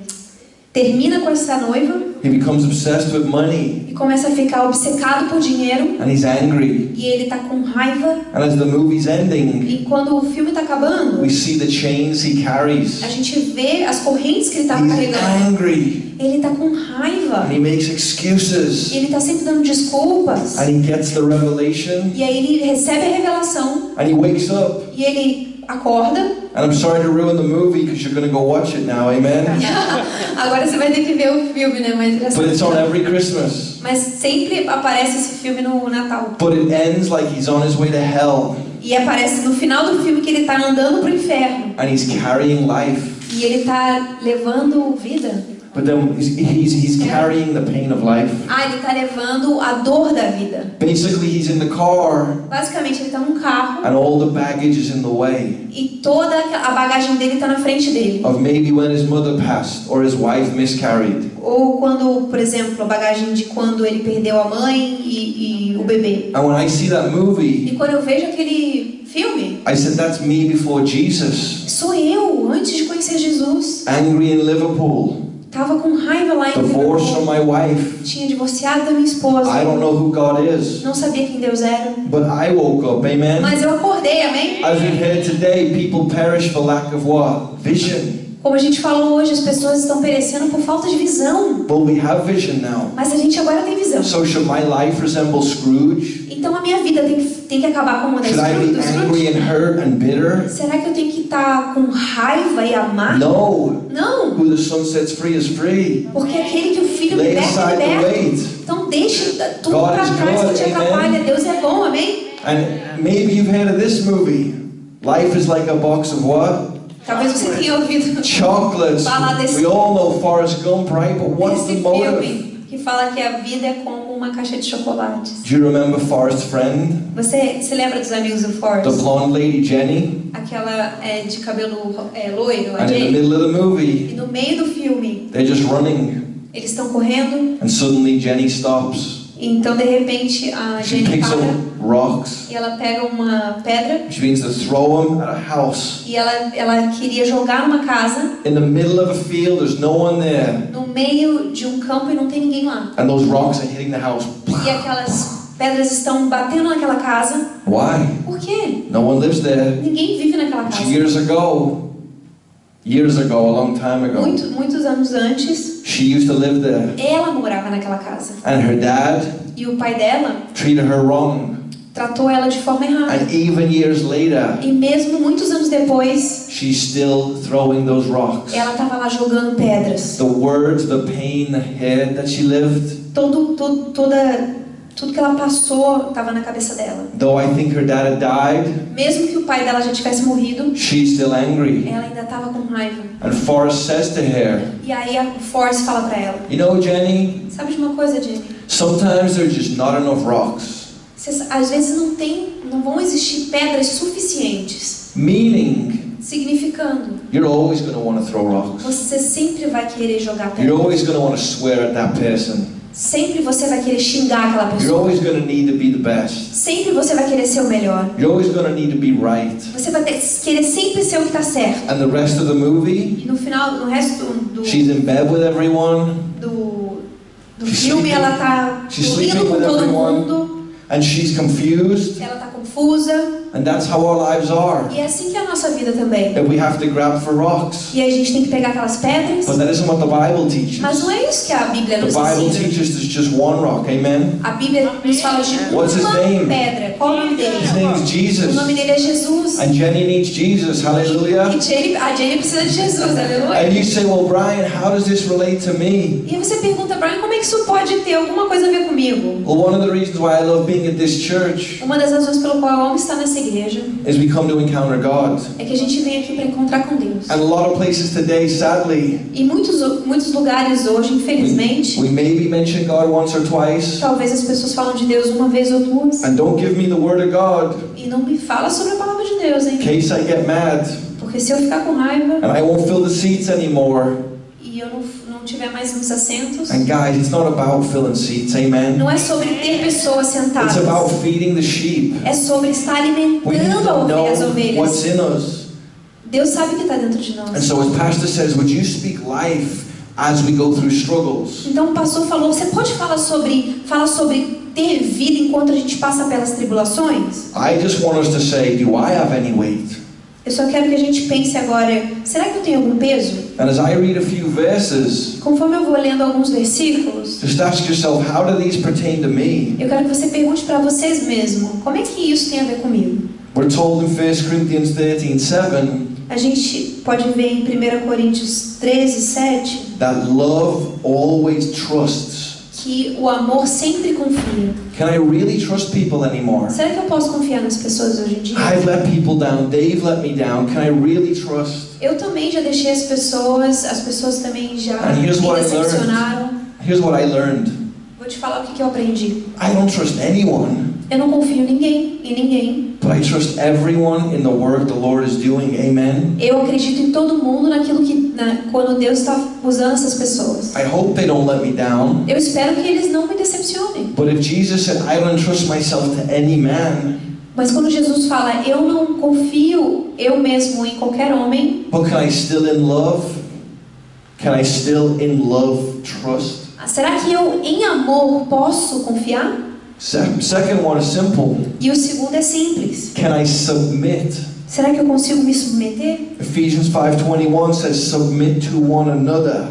S2: termina com essa noiva.
S3: He becomes obsessed with money.
S2: E começa a ficar obcecado por dinheiro.
S3: And he's angry.
S2: E ele tá com raiva.
S3: And as the movie's ending,
S2: E quando o filme tá acabando,
S3: we see the chains he carries.
S2: a gente vê as correntes que ele estava
S3: He's
S2: carregando.
S3: angry.
S2: Ele tá com raiva.
S3: And he makes excuses.
S2: E ele tá sempre dando desculpas.
S3: And he gets the revelation.
S2: E aí ele recebe a revelação.
S3: And he wakes up.
S2: E ele acorda.
S3: And I'm sorry to ruin the movie because you're going to go watch it now, amen?
S2: Agora você vai ter que ver o filme, né?
S3: But it's on every Christmas.
S2: Mas sempre aparece esse filme no Natal.
S3: But it ends like he's on his way to hell.
S2: E aparece no final do filme que ele tá andando pro inferno.
S3: And he's carrying life.
S2: E ele tá levando vida.
S3: But then he's carrying the pain of life.
S2: Ele tá levando a dor da vida.
S3: Basically, he's in the car.
S2: Basicamente, ele tá num carro.
S3: And all the baggage is in the way.
S2: E toda a bagagem dele tá na frente dele.
S3: Of maybe when his mother passed or his wife miscarried.
S2: Ou quando, por exemplo, a bagagem de quando ele perdeu a mãe e o bebê.
S3: And when I see that movie,
S2: E quando eu vejo aquele filme,
S3: I said, that's me before Jesus.
S2: sou eu, antes de conhecer Jesus.
S3: Angry in Liverpool.
S2: Tava com raiva lá em
S3: Divorced from
S2: Liverpool.
S3: my wife.
S2: Tinha divorciado da minha esposa.
S3: I don't know who God is.
S2: Não sabia quem Deus era.
S3: But I woke up, amen?
S2: Mas eu acordei, amém?
S3: As we've heard today, people perish for lack of what? Vision.
S2: Como a gente falou hoje, as pessoas estão perecendo por falta de visão.
S3: But we have vision now.
S2: Mas a gente agora tem visão.
S3: So should my life resemble Scrooge?
S2: Então a minha vida tem que acabar como a da
S3: Should I
S2: Scrooge?
S3: be angry and hurt and bitter?
S2: Será que eu tenho que estar com raiva e amar?
S3: No.
S2: Não.
S3: Who the Son sets free is free.
S2: Porque aquele que o Filho
S3: Lay
S2: liberta,
S3: aside the
S2: liberta.
S3: weight.
S2: Então deixe tudo
S3: God
S2: para
S3: is
S2: trás que
S3: good,
S2: te
S3: amen?
S2: atrapalha. Deus é bom, amém?
S3: And maybe you've heard of this movie. Life is like a box of what?
S2: Talvez você tenha ouvido
S3: Chocolates.
S2: falar desse
S3: We all know Forrest Gump, right? But what's the motive?
S2: filme. Que fala que a vida é como uma caixa de chocolates.
S3: Do you remember Forrest's friend?
S2: Você se lembra dos amigos do Forrest?
S3: The blonde lady, Jenny?
S2: Aquela de cabelo loiro, a
S3: And in the
S2: Jane.
S3: middle of the
S2: E
S3: movie,
S2: no meio do filme,
S3: they're just running.
S2: eles estão correndo.
S3: And suddenly Jenny stops.
S2: E então, de repente, a
S3: She
S2: Jane
S3: picks
S2: para.
S3: up rocks.
S2: E ela pega uma pedra.
S3: She begins to throw them at a house.
S2: E ela queria jogar numa casa.
S3: In the middle of a field, there's no one there.
S2: No meio de um campo e não tem ninguém lá.
S3: And those rocks are hitting the house.
S2: E aquelas pedras estão batendo naquela casa.
S3: Why?
S2: Por quê?
S3: No one lives there.
S2: Ninguém vive naquela casa.
S3: Years ago, a long time ago,
S2: Muitos anos antes,
S3: she used to live there.
S2: ela morava naquela casa.
S3: And her dad
S2: E o pai dela
S3: treated her wrong.
S2: tratou ela de forma errada.
S3: And even years later,
S2: E mesmo muitos anos depois,
S3: she's still throwing those rocks.
S2: ela estava lá jogando pedras.
S3: The words, the pain, the hate that she lived.
S2: Tudo que ela passou estava na cabeça dela.
S3: Though I think her dad had died,
S2: Mesmo que o pai dela já tivesse morrido,
S3: she's still angry.
S2: ela ainda estava com raiva.
S3: And Forrest says to her,
S2: E aí o Forrest fala para ela:
S3: you know, Jenny,
S2: sabe de uma coisa, Jenny?
S3: sometimes there's just not enough rocks.
S2: Às vezes não vão existir pedras suficientes.
S3: Meaning,
S2: Significando,
S3: you're always going to want to throw rocks.
S2: você sempre vai querer jogar
S3: You're
S2: pedras.
S3: always going to want to swear at that person.
S2: Sempre você vai querer xingar aquela
S3: You're
S2: pessoa.
S3: always going to need to be the best.
S2: Sempre você vai querer ser o melhor.
S3: You're always going to need to be right.
S2: Você vai querer sempre ser o que está certo.
S3: And the rest of the movie,
S2: E no final, no resto
S3: she's in bed with everyone.
S2: do
S3: She's
S2: filme,
S3: sleeping-
S2: ela tá
S3: she's
S2: dormindo
S3: sleeping
S2: com
S3: with
S2: todo
S3: everyone.
S2: mundo.
S3: And she's confused.
S2: Ela tá confusa.
S3: And that's how our lives are.
S2: E é assim que é a nossa vida também.
S3: That we have to grab for rocks.
S2: E aí a gente tem que pegar aquelas pedras.
S3: But that isn't what the Bible teaches.
S2: Mas não é isso que a Bíblia
S3: The
S2: nos
S3: Bible
S2: ensina.
S3: teaches there's just one rock. Amen?
S2: A Bíblia nos fala de
S3: What's his
S2: uma
S3: name?
S2: pedra. Qual o nome dele?
S3: His name is
S2: O
S3: Jesus.
S2: nome dele é Jesus.
S3: And Jenny needs Jesus. Hallelujah.
S2: E a Jenny precisa de Jesus, aleluia.
S3: And you say, well, Brian, how does this relate to me?
S2: E aí você pergunta, Brian, como é que isso pode ter alguma coisa a ver comigo?
S3: Well, one of the reasons why I love being at this church
S2: Uma das razões pelo qual eu amo estar nessa igreja
S3: is we come to encounter God.
S2: é que a gente vem aqui para encontrar com Deus.
S3: And a lot of places today, sadly,
S2: E muitos lugares hoje, infelizmente,
S3: we maybe mention God once or twice.
S2: talvez as pessoas falam de Deus uma vez ou duas.
S3: And don't give me the word of God
S2: E não me fala sobre a palavra de Deus,
S3: in
S2: hein?
S3: case I get mad
S2: Porque se eu ficar com raiva
S3: and I won't fill the seats anymore.
S2: e eu não tiver mais nos assentos,
S3: And guys, it's not about filling seats. Amen?
S2: não é sobre ter pessoas sentadas.
S3: It's about feeding the sheep.
S2: É sobre estar
S3: We need
S2: alimentando as
S3: to know what's
S2: ovelhas.
S3: in us.
S2: Deus sabe o que está dentro de
S3: And
S2: nós.
S3: so as Pastor says, would you speak life as we go through struggles?
S2: Então o pastor falou, você pode falar sobre ter vida enquanto a gente passa pelas tribulações?
S3: I just want us to say, do I have any weight?
S2: Eu só quero que a gente pense agora, será que eu tenho algum peso?
S3: And as I read a few verses,
S2: Conforme eu vou lendo alguns versículos,
S3: just ask yourself, how do these pertain to me?
S2: eu quero que você pergunte para vocês mesmos, como é que isso tem a ver comigo?
S3: We're told in 1 Corinthians 13:7
S2: A gente pode ver em 1 Coríntios 13:7
S3: that love always trusts.
S2: que o amor sempre confia.
S3: Can I really trust people anymore?
S2: Será que eu posso confiar nas pessoas hoje em dia?
S3: I've let people down, they've let me down. Can I really trust?
S2: Eu também já deixei as pessoas também já
S3: And here's
S2: me
S3: what I
S2: decepcionaram.
S3: Here's what I learned.
S2: Vou te falar o que eu aprendi.
S3: I don't trust anyone,
S2: Eu não confio em ninguém.
S3: but I trust everyone in the work the Lord is doing. Amen?
S2: Eu acredito em todo mundo naquilo quando Deus está usando essas pessoas.
S3: I hope they don't let me down.
S2: Eu espero que eles não me decepcionem.
S3: But if Jesus said, I don't trust myself to any man,
S2: Mas quando Jesus fala, eu não confio eu mesmo em qualquer homem,
S3: but can I still in love? Can I still in love trust?
S2: será que eu em amor posso confiar?
S3: Second one is simple.
S2: E o segundo é simples.
S3: Can I submit?
S2: Será que eu consigo me submeter?
S3: Ephesians 5:21 says, submit to one another.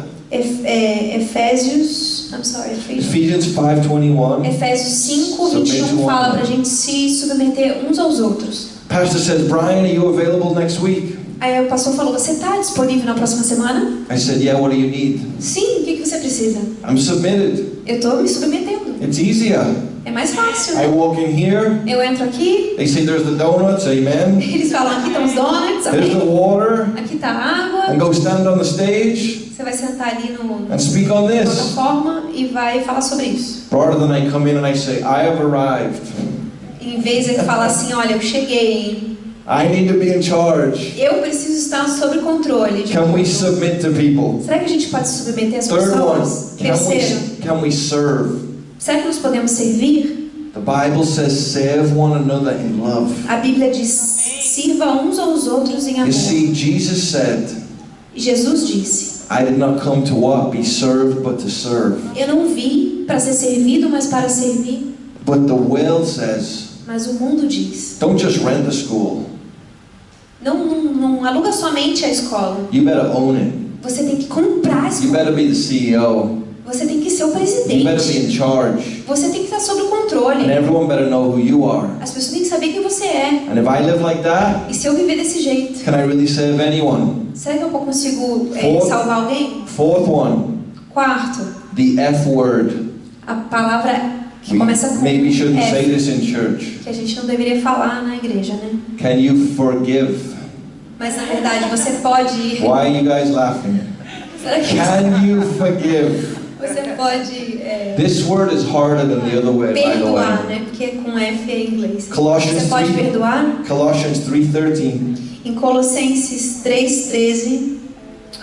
S2: Efésios
S3: 5:21.
S2: 5:21 fala pra gente se submeter uns aos outros.
S3: Pastor says, Brian, are you available next week?
S2: Aí o pastor falou, você está disponível na próxima semana?
S3: I said, yeah, what do you need?
S2: Sim, o que você precisa?
S3: I'm submitted.
S2: Eu estou me submetendo.
S3: It's easier.
S2: É mais fácil.
S3: I walk in here,
S2: Eu entro aqui,
S3: they say there's the donuts, amen.
S2: eles falam, aqui estão os donuts,
S3: There's the
S2: amém?
S3: water,
S2: Aqui está a água.
S3: and go stand on the stage.
S2: Você vai sentar ali no
S3: and speak on this.
S2: plataforma e vai falar sobre isso.
S3: Rather than I come in and I say, I have arrived.
S2: Em vez de falar assim, olha, eu cheguei, hein?
S3: I need to be in charge.
S2: Eu preciso estar sob controle.
S3: Can we submit to people?
S2: Será que a gente pode se submeter às
S3: Third one,
S2: pessoas? Terceiro,
S3: can we serve?
S2: será que nós podemos servir?
S3: The Bible says, serve one another in love.
S2: A Bíblia diz, sirva uns aos outros em
S3: You
S2: amor.
S3: see, Jesus said,
S2: Jesus disse,
S3: I did not come to what? Be served, but to serve.
S2: eu não vim para ser servido, mas para servir.
S3: But the world says,
S2: Mas o mundo diz,
S3: don't just rent the school.
S2: não aluga somente a escola.
S3: You better own it.
S2: Você tem que comprar a
S3: You
S2: escola.
S3: better be the CEO.
S2: Você tem que ser o
S3: You better be in
S2: presidente.
S3: charge.
S2: Você tem que estar sob o
S3: And
S2: controle.
S3: everyone better know who you are.
S2: As pessoas têm que saber quem você é.
S3: And if I live like that,
S2: E se eu viver desse jeito,
S3: can I really serve anyone?
S2: será que eu consigo
S3: Fourth.
S2: salvar alguém?
S3: Fourth one,
S2: Quarto,
S3: the F word.
S2: a palavra que
S3: We
S2: começa com
S3: maybe shouldn't say
S2: F,
S3: this in church.
S2: que a gente não deveria falar na igreja, né?
S3: Can you forgive?
S2: Mas na verdade você pode.
S3: Why are you guys laughing?
S2: Será que
S3: Can you forgive?
S2: você pode
S3: This word is harder than the other word, by the
S2: perdoar,
S3: way.
S2: né? Porque com F é em inglês.
S3: Colossians
S2: Você pode
S3: 3.
S2: perdoar?
S3: Colossians 3:13.
S2: Em Colossenses 3:13,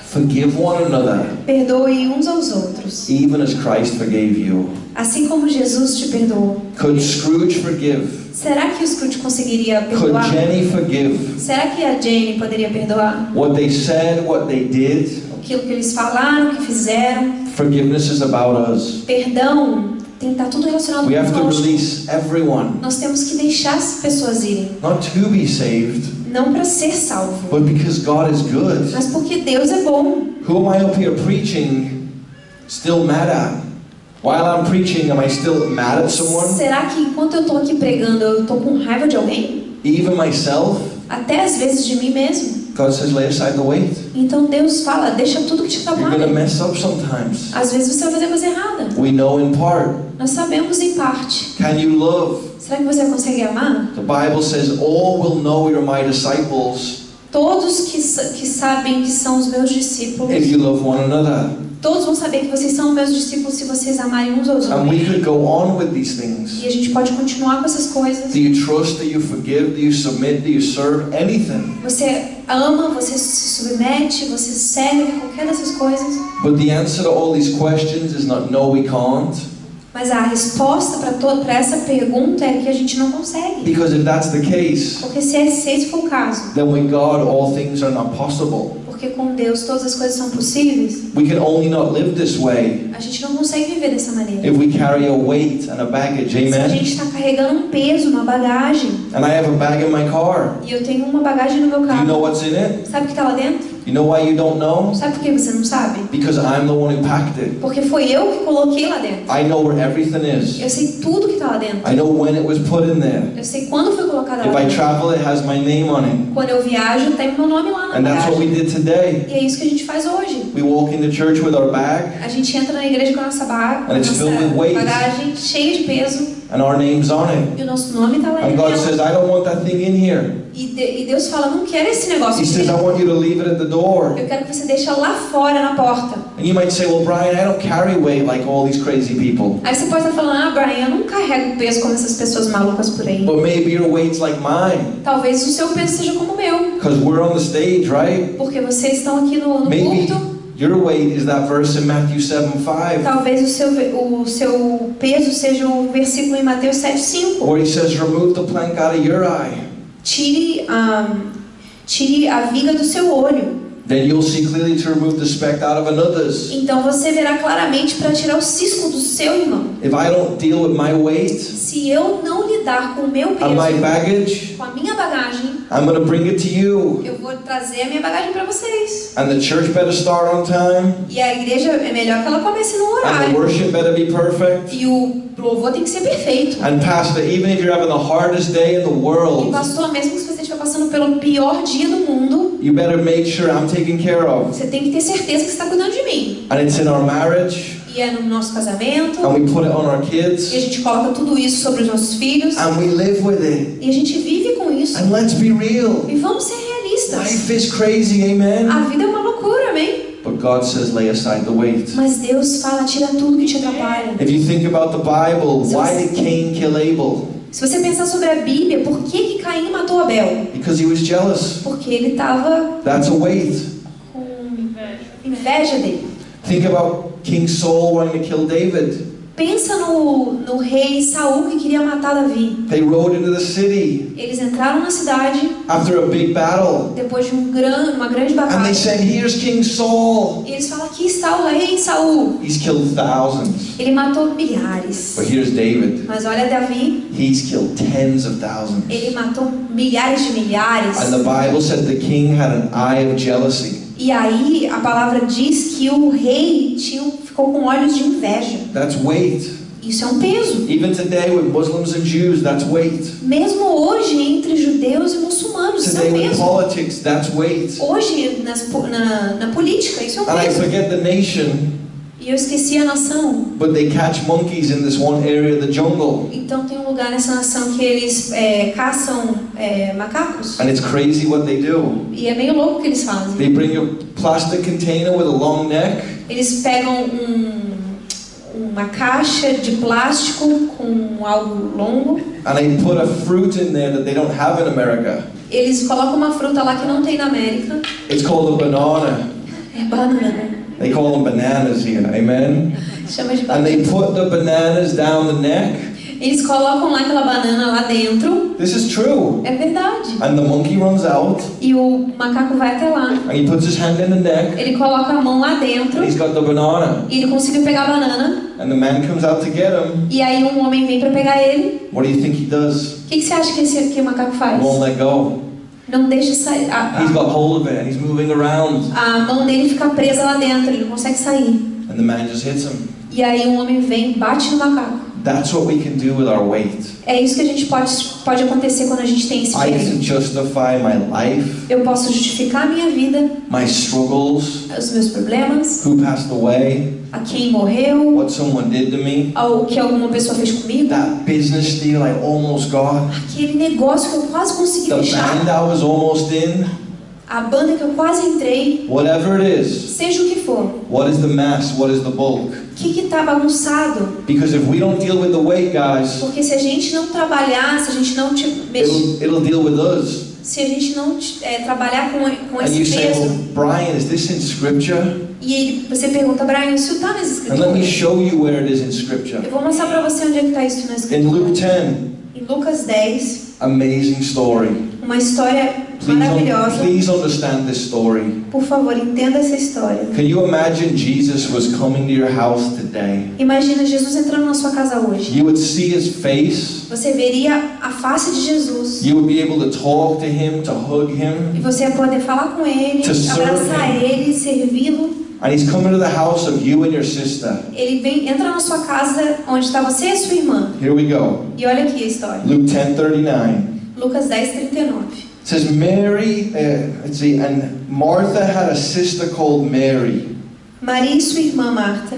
S3: Forgive one another,
S2: perdoe uns aos outros,
S3: even as Christ forgave you.
S2: assim como Jesus te perdoou.
S3: Could Scrooge forgive?
S2: Será que o Scrooge conseguiria
S3: Could
S2: perdoar?
S3: Jenny forgive?
S2: Será que a Jane poderia perdoar?
S3: What they said, what they did?
S2: Aquilo que eles falaram, que fizeram?
S3: Forgiveness is about us.
S2: Perdão tem que estar tudo relacionado
S3: We have to
S2: conosco.
S3: release everyone,
S2: Nós temos que deixar as pessoas irem,
S3: not to be saved,
S2: não para ser salvo,
S3: but because God is good.
S2: mas porque Deus é bom.
S3: Who am I up here preaching still mad at? While I'm preaching, am I still mad at someone?
S2: Será que enquanto eu estou aqui pregando, eu estou com raiva de alguém?
S3: Even myself?
S2: Até às vezes de mim mesmo.
S3: God says, lay aside the weight.
S2: Então Deus fala, deixa tudo que te
S3: You're going to
S2: trabalha.
S3: mess up sometimes.
S2: Às vezes você vai fazer coisa errada.
S3: We know in part.
S2: Nós sabemos em parte.
S3: Can you love?
S2: Será que você consegue amar?
S3: The Bible says, all will know you're my disciples
S2: Todos que sabem que são os meus discípulos,
S3: if you love one another.
S2: todos vão saber que vocês são meus discípulos se vocês amarem uns aos
S3: And we
S2: outros.
S3: could go on with these things.
S2: E a gente pode continuar com essas coisas.
S3: Do you trust? Do you forgive? Do you submit? Do you serve? Anything.
S2: Você ama, você se submete, você serve, qualquer dessas coisas.
S3: But the answer to all these questions is not no, we can't.
S2: Mas a resposta para essa pergunta é que a gente não consegue.
S3: Because if that's the case,
S2: Porque se esse for o caso,
S3: then with God all things are not possible.
S2: porque com Deus todas as coisas são possíveis,
S3: We can only not live this way
S2: a gente não consegue viver dessa maneira.
S3: if we carry a weight and a baggage.
S2: Se a
S3: Amen?
S2: gente está carregando um peso, uma bagagem,
S3: And I have a bag in my car.
S2: e eu tenho uma bagagem no meu
S3: Do you know
S2: carro,
S3: what's in it?
S2: sabe o que está lá dentro?
S3: You know why you don't know?
S2: Sabe por que você não sabe?
S3: Because I'm the one who packed it.
S2: Porque foi eu que coloquei lá dentro.
S3: I know where everything is.
S2: Eu sei tudo que está lá dentro.
S3: I know when it was put in there.
S2: Eu sei quando foi colocado lá
S3: If I
S2: dentro.
S3: travel, it has my name on it.
S2: Quando eu viajo, tem meu nome lá na
S3: And that's what we
S2: bagagem.
S3: did today.
S2: E é isso que a gente faz hoje.
S3: We walk into church with our bag
S2: A gente entra na igreja com a nossa
S3: And it's filled with weights.
S2: bagagem cheia de peso
S3: and our name's on it.
S2: e o nosso nome está lá
S3: And God
S2: nela.
S3: says, I don't want that thing in here.
S2: E Deus fala, não quero esse negócio
S3: He
S2: aqui
S3: says, I
S2: dentro.
S3: want you to leave it at the door.
S2: Eu quero que você deixe lá fora na porta.
S3: And you might say, well, Brian, I don't carry weight like all these crazy people.
S2: Aí você pode estar falando, Brian, eu não carrego peso como essas pessoas malucas por aí.
S3: But maybe your weight's like mine.
S2: Talvez o seu peso seja como o meu.
S3: Because we're on the stage, right?
S2: Porque vocês estão aqui no
S3: Maybe
S2: culto.
S3: your weight is that verse in Matthew 7:5.
S2: Talvez o seu peso seja o versículo em Mateus 7:5.
S3: Or he says, remove the plank out of your eye.
S2: Tire a viga do seu olho.
S3: Then you'll see clearly to remove the speck out of another's.
S2: Então você verá claramente para tirar o cisco do seu irmão.
S3: If I don't deal with my weight
S2: Se eu não lidar com o meu
S3: and my
S2: peso,
S3: baggage,
S2: com a minha bagagem,
S3: I'm going to bring it to you.
S2: eu vou trazer a minha bagagem para vocês.
S3: And the church better start on time.
S2: E a igreja é melhor que ela comece no
S3: And the
S2: horário.
S3: worship better be perfect.
S2: E o louvor tem que ser perfeito.
S3: And pastor, even if you're having the hardest day in the
S2: E
S3: world,
S2: pastor, mesmo que você estiver passando pelo pior dia do mundo,
S3: you better make sure I'm taken care of.
S2: você tem que ter certeza que você está cuidando de mim.
S3: And it's in our marriage.
S2: E é no nosso casamento.
S3: And we put it on our
S2: E a
S3: kids.
S2: gente coloca tudo isso sobre os nossos filhos.
S3: And we live with it.
S2: E a gente vive com isso.
S3: And let's be real.
S2: E vamos ser realistas.
S3: Life is crazy, amen?
S2: A vida é uma loucura, amém?
S3: But God says, lay aside the weight.
S2: Mas Deus fala, tira tudo que te atrapalha.
S3: If you think about the Bible, why did Cain kill Abel?
S2: Se você pensar sobre a Bíblia, por que Caim matou Abel?
S3: Because he was jealous.
S2: Porque ele estava
S3: That's a weight.
S2: com inveja dele.
S3: Think about King Saul wanting to kill David.
S2: Pensa no rei Saul que queria matar Davi.
S3: They rode into the city
S2: Eles entraram na cidade
S3: after a big battle.
S2: depois de uma grande
S3: And
S2: batalha.
S3: they said, here's King Saul.
S2: E eles falam, aqui está o rei Saul.
S3: He's killed thousands.
S2: Ele matou milhares.
S3: But here's David.
S2: Mas olha Davi,
S3: He's killed tens of thousands.
S2: ele matou milhares de milhares.
S3: And the Bible said the king had an eye of jealousy.
S2: E aí a palavra diz que o rei ficou com olhos de inveja.
S3: That's weight.
S2: Isso é um peso.
S3: Even today with Muslims and Jews, that's weight.
S2: Mesmo hoje entre judeus e muçulmanos, isso é
S3: Today
S2: um
S3: with
S2: peso.
S3: politics, that's weight.
S2: Hoje na política, isso é um
S3: And I
S2: peso.
S3: forget the nation,
S2: E eu esqueci a nação.
S3: but they catch monkeys in this one area of the jungle.
S2: Então tem um lugar nessa nação que eles caçam macacos.
S3: And it's crazy what they do.
S2: E é meio louco o que eles fazem.
S3: They bring a plastic container with a long neck.
S2: Eles pegam uma caixa de plástico com algo longo.
S3: And they put a fruit in there that they don't have in America.
S2: Eles colocam uma fruta lá que não tem na América.
S3: It's called a banana.
S2: É banana.
S3: They call them bananas here, amen?
S2: Chama de
S3: And
S2: banana.
S3: they put the bananas down the neck.
S2: Eles colocam lá aquela banana lá dentro.
S3: This is true.
S2: É verdade.
S3: And the monkey runs out,
S2: E o macaco vai até lá.
S3: and he puts his hand in the neck,
S2: Ele coloca a mão lá dentro.
S3: and he's got the banana.
S2: E ele conseguiu pegar a banana.
S3: And the man comes out to get him.
S2: E aí um homem vem para pegar ele.
S3: What do you think he does?
S2: O que você acha que o macaco faz?
S3: Won't let go.
S2: Não deixa sair.
S3: He's got hold of it, and he's moving around.
S2: A mão dele fica presa lá dentro. Ele não consegue sair.
S3: And the man just hits him.
S2: E aí um homem vem e bate no macaco.
S3: That's what we can do with our weight.
S2: É isso que a gente pode acontecer quando a gente tem esse
S3: I
S2: peso.
S3: can justify my life,
S2: Eu posso justificar a minha vida,
S3: my struggles,
S2: os meus problemas,
S3: who passed away,
S2: a quem morreu,
S3: what someone did to me,
S2: o que alguma pessoa fez comigo,
S3: that business deal I almost got,
S2: aquele negócio que eu quase consegui
S3: the
S2: fechar,
S3: band I was almost in,
S2: a banda que eu quase entrei,
S3: whatever it is.
S2: seja o que for.
S3: What is the mass? What is the bulk?
S2: O que está bagunçado?
S3: Because if we don't deal with the weight, guys,
S2: Porque se a gente não trabalhar, se a gente não mexer,
S3: it'll deal with us.
S2: se a gente não trabalhar com
S3: And you
S2: esse
S3: say, well,
S2: peso,
S3: Brian, is this in Scripture?
S2: e você pergunta, Brian, isso está nas
S3: And let me
S2: escrituras?
S3: show you where it is in Scripture.
S2: Eu vou mostrar para você onde é que está isso na
S3: In Luke
S2: escritura.
S3: 10,
S2: Em Lucas 10,
S3: amazing story.
S2: uma história maravilhosa.
S3: Please understand this story.
S2: Por favor, entenda essa história.
S3: Can you imagine Jesus was coming to your house today?
S2: Imagina Jesus entrando na sua casa hoje.
S3: You would see his face.
S2: Você veria a face de Jesus.
S3: You would be able to talk to him, to hug
S2: E
S3: him.
S2: você ia poder falar com ele,
S3: To serve
S2: abraçar
S3: him.
S2: ele, servi-lo.
S3: And he's coming to the house of you and your sister.
S2: Ele entra na sua casa onde está você e a sua irmã.
S3: Here we go.
S2: E olha aqui a história.
S3: Luke 10:39.
S2: Lucas 10, 39.
S3: It says Mary, let's see, and Martha had a sister called Mary,
S2: Maria e sua irmã Marta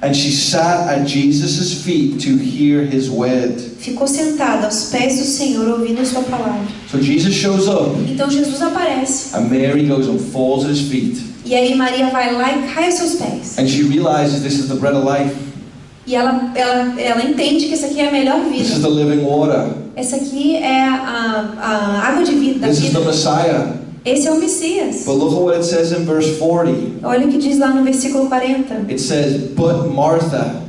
S3: and she sat at Jesus' feet to hear his word.
S2: ficou sentada aos pés do Senhor ouvindo a sua palavra.
S3: So Jesus shows up,
S2: Então Jesus aparece.
S3: and Mary goes and falls at his feet,
S2: E aí Maria vai lá e cai aos seus pés.
S3: and she realizes this is the bread of life.
S2: E ela entende que essa aqui é a melhor
S3: This is
S2: vida.
S3: the living water.
S2: Essa aqui é a água de vida, da
S3: This is the
S2: vida.
S3: Messiah.
S2: Esse é o Messias.
S3: But look at what it says in verse 40.
S2: Olha o que diz lá no versículo 40.
S3: It says, but Martha.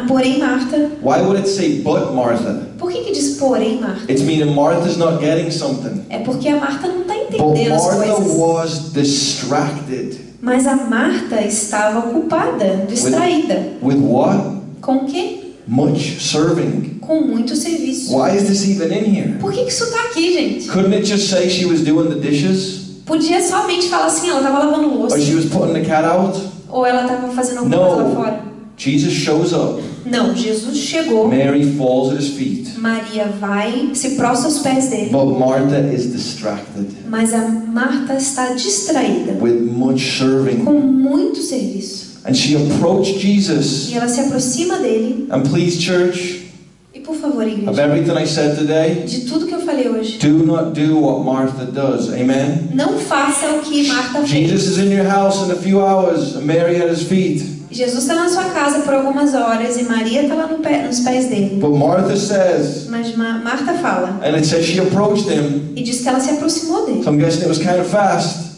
S2: Porém Marta.
S3: Why would it say but Martha?
S2: Por que diz porém Marta?
S3: It's meaning Martha's not getting something.
S2: É porque a Marta não está
S3: But
S2: entendendo as
S3: Martha
S2: coisas.
S3: was distracted.
S2: Mas a Marta estava ocupada, distraída.
S3: With what?
S2: Com o quê?
S3: Much serving.
S2: Com muito serviço.
S3: Why is this even in here?
S2: Por que isso está aqui, gente?
S3: Couldn't it just say she was doing the dishes?
S2: Podia somente falar assim, ela estava lavando louça.
S3: Or she was putting the cat out?
S2: Ou ela estava fazendo alguma coisa lá
S3: No.
S2: fora.
S3: Jesus shows up.
S2: Não, Jesus chegou.
S3: Mary falls at his feet.
S2: Maria vai, se prostra aos pés dele.
S3: But Martha is distracted
S2: Mas a Marta está distraída.
S3: with much serving.
S2: Com muito serviço.
S3: And she approached Jesus.
S2: E ela se aproxima dele.
S3: And please, church,
S2: E Por favor,
S3: Of
S2: igreja.
S3: everything I said today,
S2: De tudo que eu falei hoje.
S3: do not do what Martha does. Amen?
S2: Não faça o que Marta
S3: Jesus
S2: fez.
S3: is in your house in a few hours, and Mary at his feet.
S2: Jesus está na sua casa por algumas horas e Maria está lá nos pés dele.
S3: But Martha says,
S2: Mas Marta fala
S3: and it says she approached him,
S2: e diz que ela se aproximou dele.
S3: so I'm guessing it was kind of fast.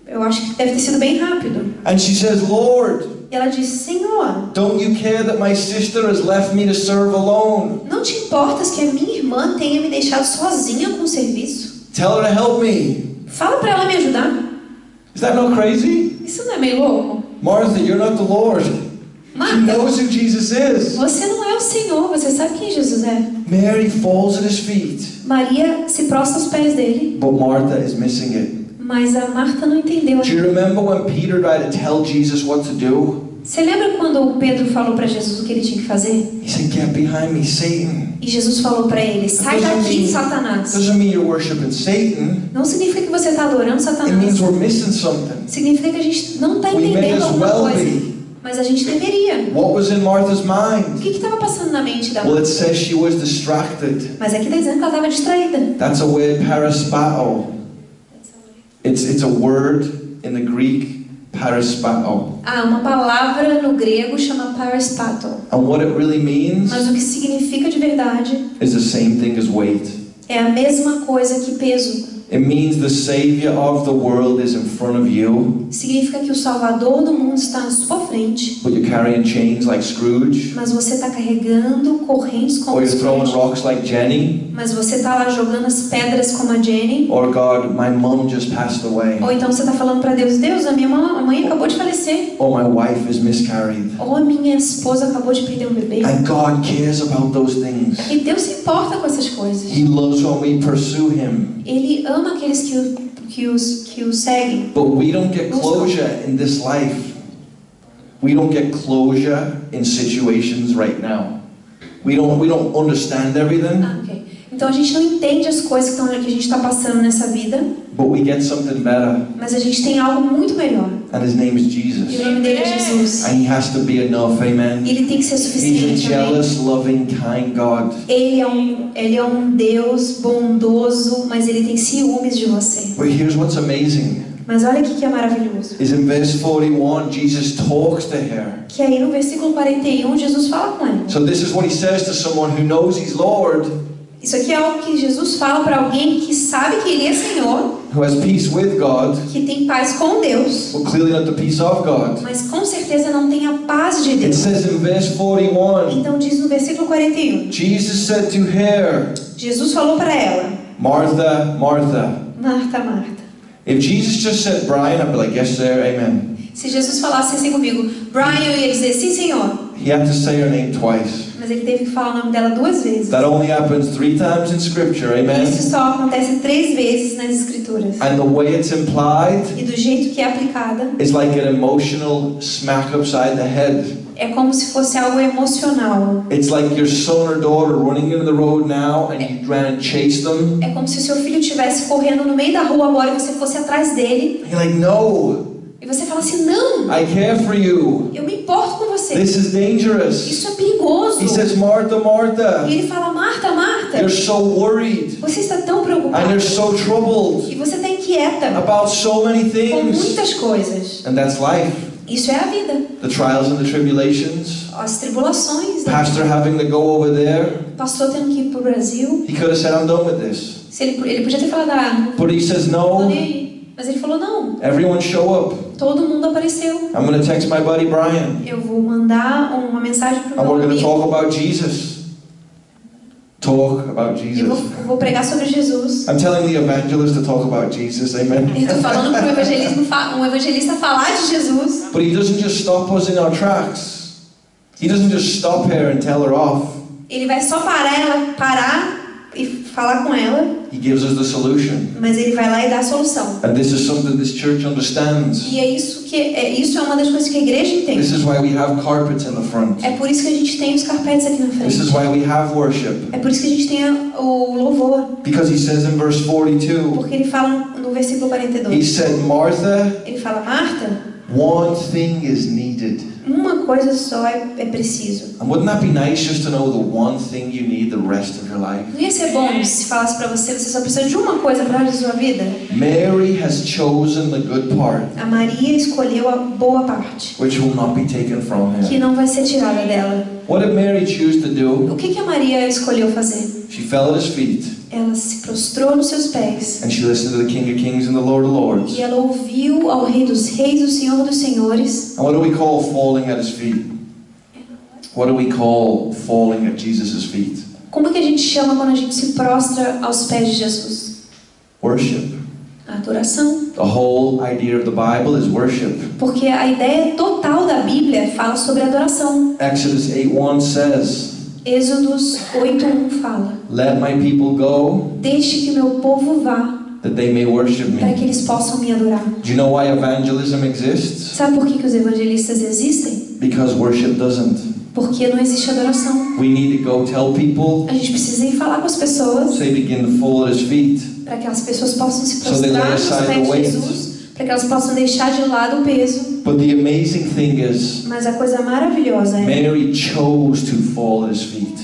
S2: Eu acho que deve ter sido bem rápido.
S3: And she says, Lord,
S2: E ela disse: Senhor,
S3: don't you care that my sister has left me to serve alone?
S2: não te importas que a minha irmã tenha me deixado sozinha com o serviço?
S3: Tell her to help me.
S2: Fala para ela me ajudar.
S3: Is that not crazy?
S2: Isso não é meio louco?
S3: Martha, you're not the Lord. She
S2: Marta,
S3: knows who Jesus is.
S2: você não é o Senhor, você sabe quem Jesus é.
S3: Mary falls at his feet,
S2: Maria se prostra aos pés dele,
S3: but Martha is missing it.
S2: mas a Marta não entendeu.
S3: Do you remember when Peter tried to tell Jesus what to do?
S2: Você lembra quando o Pedro falou para Jesus o que ele tinha que fazer?
S3: He said, get behind me, Satan.
S2: E Jesus falou para ele: sai daqui, Satanás.
S3: Doesn't mean you're worshiping Satan.
S2: Não significa que você está adorando
S3: It
S2: Satanás.
S3: means we're missing something.
S2: Significa que a gente não está
S3: We may
S2: entendendo
S3: as
S2: alguma
S3: well
S2: coisa.
S3: be.
S2: Mas a gente deveria.
S3: What was in Martha's
S2: O
S3: mind?
S2: que estava passando na mente da
S3: Well,
S2: Marta?
S3: it says she was distracted.
S2: Mas aqui está dizendo que ela estava distraída.
S3: That's a word, paraspato. It's a word in the Greek, paraspato.
S2: Ah, uma palavra no grego chama paraspato.
S3: And what it really means
S2: Mas o que significa de verdade
S3: is the same thing as weight.
S2: é a mesma coisa que peso.
S3: It means the Savior of the world is in front of you,
S2: Significa que o Salvador do mundo está na sua frente,
S3: but you're carrying chains like Scrooge,
S2: mas você está carregando correntes como
S3: or you're throwing
S2: Scrooge.
S3: rocks like Jenny,
S2: Mas você está lá jogando as pedras como a Jenny.
S3: or God, my mom just passed away,
S2: Ou então você está falando para Deus: Deus, a minha mãe acabou de falecer.
S3: or my wife is miscarried.
S2: Ou a minha esposa acabou de perder um bebê.
S3: And God cares about those things.
S2: E Deus se importa com essas coisas.
S3: He loves when we pursue Him.
S2: Ele ama aqueles que o seguem.
S3: But we don't get closure in this life. We don't get closure in situations right now. We don't understand everything,
S2: Ok. Então a gente não entende as coisas que a gente está passando nessa vida,
S3: but we get something better.
S2: mas a gente tem algo muito melhor.
S3: And His name is
S2: E o
S3: Jesus.
S2: nome dele é Jesus.
S3: And He has to be enough,
S2: E
S3: amen.
S2: ele tem que ser
S3: He's a
S2: suficiente. Amém?
S3: jealous, loving, kind God.
S2: Ele é um Deus bondoso, mas ele tem ciúmes de você.
S3: But here's what's amazing.
S2: Mas olha o que é maravilhoso.
S3: Is in verse 41, Jesus talks to her.
S2: Que aí no versículo 41, Jesus fala com ela.
S3: So this is what He says to someone who knows He's Lord,
S2: Isso aqui é algo que Jesus fala para alguém que sabe que ele é Senhor,
S3: who has peace with God,
S2: que tem paz com Deus,
S3: but clearly not the peace of God.
S2: mas com certeza não tem a paz de
S3: It
S2: Deus.
S3: says in verse 41,
S2: Então diz no versículo 41,
S3: Jesus said to her,
S2: Jesus falou para ela:
S3: Martha, Martha.
S2: Marta, Marta.
S3: If Jesus just said Brian, I'd be like, yes sir, amen.
S2: Se Jesus falasse assim comigo, Brian, eu ia dizer sim, Senhor.
S3: He had to say her name twice.
S2: Mas ele teve que falar o nome dela 2 vezes.
S3: That only happens 3 times in scripture, amen.
S2: Isso só acontece 3 vezes nas escrituras.
S3: And the way it's implied
S2: E do jeito que é aplicada,
S3: is like an emotional smack upside the head.
S2: é como se fosse algo emocional.
S3: It's like your son or daughter running into the road now and you ran and chased them.
S2: É como se seu filho estivesse correndo no meio da rua agora e você fosse atrás dele.
S3: And you're like, no,
S2: E você fala assim: não,
S3: I care for you.
S2: eu me importo com você.
S3: This is dangerous.
S2: Isso é perigoso.
S3: He says, Martha, Martha,
S2: E ele fala: Marta, Marta,
S3: you're so worried
S2: você está tão
S3: and
S2: preocupada.
S3: you're so troubled
S2: E você está inquieta
S3: about so many
S2: com
S3: things.
S2: muitas coisas.
S3: And that's life.
S2: Isso é a vida.
S3: The trials and the tribulations.
S2: As tribulações.
S3: Pastor having to go over there.
S2: Pastor tendo que ir para o Brasil.
S3: He could have said, I'm done with this.
S2: Se ele podia ter falado: ah,
S3: But he says,
S2: não tô
S3: no,
S2: nem aí. Mas ele falou: não,
S3: everyone show up.
S2: todo mundo apareceu.
S3: I'm going to text my buddy Brian.
S2: Eu vou mandar uma mensagem para o
S3: And
S2: meu
S3: we're going to
S2: amigo.
S3: talk about Jesus. Talk about
S2: Eu
S3: Jesus.
S2: vou pregar sobre Jesus.
S3: I'm telling the evangelist to talk about Jesus, amen.
S2: Eu estou falando para um evangelista falar de Jesus.
S3: But he doesn't just stop us in our tracks. He doesn't just stop her and tell her off.
S2: Ele vai só parar e falar com ela,
S3: He gives us the solution.
S2: mas ele vai lá e dá a solução.
S3: And this is something this church understands.
S2: E isso é uma das coisas que a igreja entende.
S3: This is why we have carpets in the front.
S2: É por isso que a gente tem os carpetes aqui na
S3: This is
S2: frente.
S3: why we have worship.
S2: É por isso que a gente tem o louvor.
S3: Because he says in verse 42,
S2: Porque ele fala no versículo
S3: he
S2: 42.
S3: said, Martha,
S2: Ele fala: Marta,
S3: One thing is needed.
S2: Uma coisa só é preciso.
S3: And wouldn't that be nice just to know the one thing you need the rest of your life?
S2: Não ia ser bom se falasse pra você só precisa de uma coisa para a sua vida?
S3: Mary has chosen the good part,
S2: A Maria escolheu a boa parte,
S3: which will not be taken from
S2: que
S3: her.
S2: não vai ser tirada dela.
S3: What did Mary choose to do?
S2: O que a Maria escolheu fazer?
S3: She fell at his feet,
S2: Ela se prostrou nos seus pés.
S3: and she listened to the King of Kings and the Lord of Lords.
S2: E ela ouviu ao Rei dos Reis, o Senhor dos Senhores.
S3: And what do we call falling at his feet? What do we call falling at Jesus' feet?
S2: Como que a gente chama quando a gente se prostra aos pés de Jesus?
S3: Worship.
S2: A adoração.
S3: The whole idea of the Bible is worship.
S2: Porque a ideia total da Bíblia fala sobre adoração.
S3: Exodus 8:1 says,
S2: Êxodos 8:1 fala:
S3: "Let my people go,
S2: Deixe que meu povo vá,
S3: that they may worship
S2: para que
S3: me."
S2: eles possam me adorar.
S3: Do you know why evangelism exists?
S2: Sabe por que os evangelistas existem?
S3: Because worship doesn't.
S2: Porque não existe adoração.
S3: We need to go tell people,
S2: A gente precisa ir falar com as pessoas
S3: so they begin to fall at his feet.
S2: para que as pessoas possam se
S3: So they lay
S2: prostrar nos
S3: aside the
S2: pés de
S3: weight.
S2: Jesus, para que elas possam deixar de lado o peso.
S3: But the amazing thing is,
S2: Mas a coisa maravilhosa é
S3: Mary chose to fall at his feet.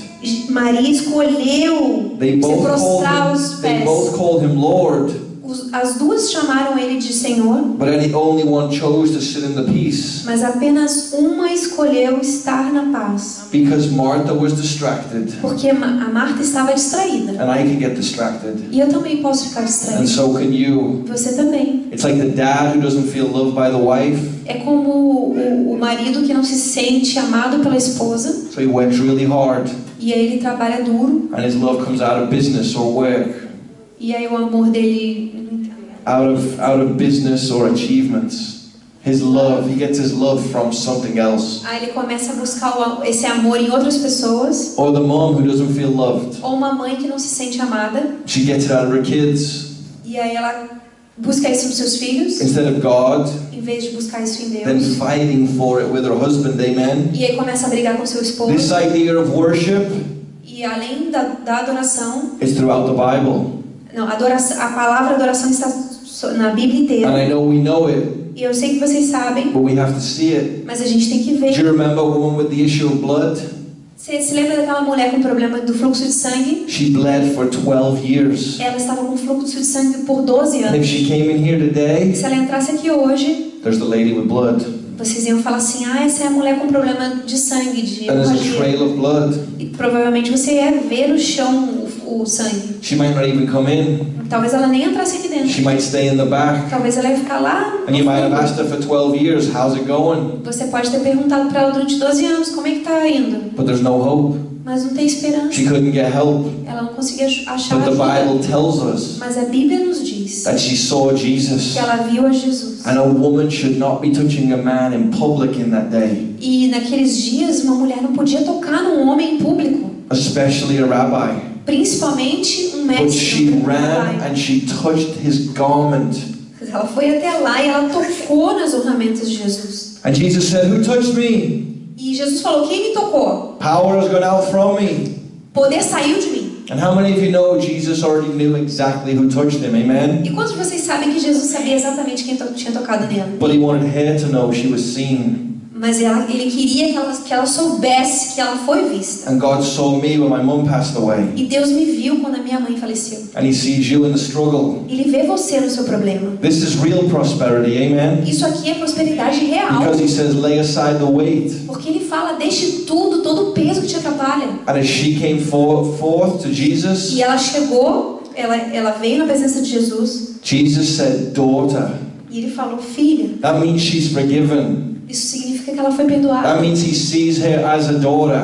S2: Maria escolheu
S3: They
S2: se
S3: both
S2: prostrar aos
S3: called him, they
S2: pés.
S3: both called him Lord,
S2: As duas chamaram ele de Senhor,
S3: but only one chose to sit in the peace.
S2: mas apenas uma escolheu estar na paz.
S3: Because Martha was distracted,
S2: Porque a Marta estava distraída.
S3: and I can get distracted,
S2: E eu também posso ficar
S3: and
S2: distraída.
S3: so can you.
S2: Você também.
S3: It's like the dad who doesn't feel loved by the wife,
S2: É como o marido que não se sente amado pela esposa,
S3: so he works really hard,
S2: e aí ele trabalha duro,
S3: and his love comes out of business or work,
S2: e aí o amor dele
S3: out of business or achievements. His love, he gets his love from something else.
S2: aí ele começa a buscar esse amor em outras pessoas,
S3: Or the mom who doesn't feel loved,
S2: ou uma mãe que não se sente amada,
S3: she gets it out of her kids
S2: e aí ela busca isso nos seus filhos,
S3: instead of God,
S2: em vez de buscar isso em
S3: then
S2: Deus.
S3: fighting for it with her husband. Amen.
S2: E aí começa a brigar com seu esposo.
S3: This idea of worship
S2: E além da adoração,
S3: is throughout the Bible,
S2: não, a palavra adoração está na Bíblia inteira.
S3: and I know we know it,
S2: E eu sei que vocês sabem,
S3: but we have to see it.
S2: mas a gente tem que
S3: Do you
S2: ver.
S3: remember a woman with the issue of blood?
S2: Você se lembra daquela mulher com problema do fluxo de sangue?
S3: She bled for 12 years.
S2: Ela estava com fluxo de sangue por 12
S3: And if
S2: anos.
S3: she came in here today,
S2: Se ela entrasse aqui hoje,
S3: there's the lady with blood,
S2: vocês iam falar assim: ah, essa é a mulher com problema de sangue, de
S3: and there's a
S2: hemorragia.
S3: trail of blood.
S2: E provavelmente você ia ver no chão o sangue.
S3: She might not even come in.
S2: Talvez ela nem entrasse aqui dentro.
S3: She might stay in the back.
S2: Talvez ela ia ficar lá.
S3: And you might have asked her for 12 years, how's it going?
S2: Você pode ter perguntado para ela durante 12 anos como é que tá indo.
S3: But there's no hope.
S2: Mas não tem esperança.
S3: She couldn't get help.
S2: Ela não conseguia achar
S3: But the
S2: ajuda.
S3: Bible tells us
S2: Mas a Bíblia nos diz
S3: that she saw Jesus.
S2: que ela viu a Jesus.
S3: And a woman should not be touching a man in public in that day,
S2: E naqueles dias uma mulher não podia tocar num homem em público,
S3: especially a rabbi.
S2: principalmente um
S3: But
S2: mestre.
S3: she
S2: um
S3: ran
S2: rabbi.
S3: and she touched his garment.
S2: Ela foi até lá e ela tocou nas ornamentas de Jesus.
S3: And Jesus said, "Who touched me?
S2: E Jesus falou: quem me tocou?
S3: Power has gone out from me."
S2: Poder saiu de mim.
S3: And how many of you know Jesus already knew exactly who touched him? Amen?
S2: E quantos de vocês sabem que Jesus sabia exatamente quem tinha tocado nela?
S3: But he wanted her to know she was seen.
S2: Mas ele queria que ela soubesse que ela foi vista.
S3: And God saw me when my mum passed away.
S2: E Deus me viu quando a minha mãe faleceu.
S3: And he sees you in the struggle.
S2: Ele vê você no seu problema.
S3: This is real prosperity. Amen?
S2: Isso aqui é prosperidade real.
S3: Because he says, lay aside the weight.
S2: Porque ele fala: deixe tudo, todo o peso que te atrapalha.
S3: And as she came forth to Jesus,
S2: E ela chegou, ela veio na presença de Jesus.
S3: Jesus said, daughter.
S2: E ele falou: filha.
S3: That means she's forgiven.
S2: Isso significa que ela foi perdoada.
S3: That means he sees her as a daughter.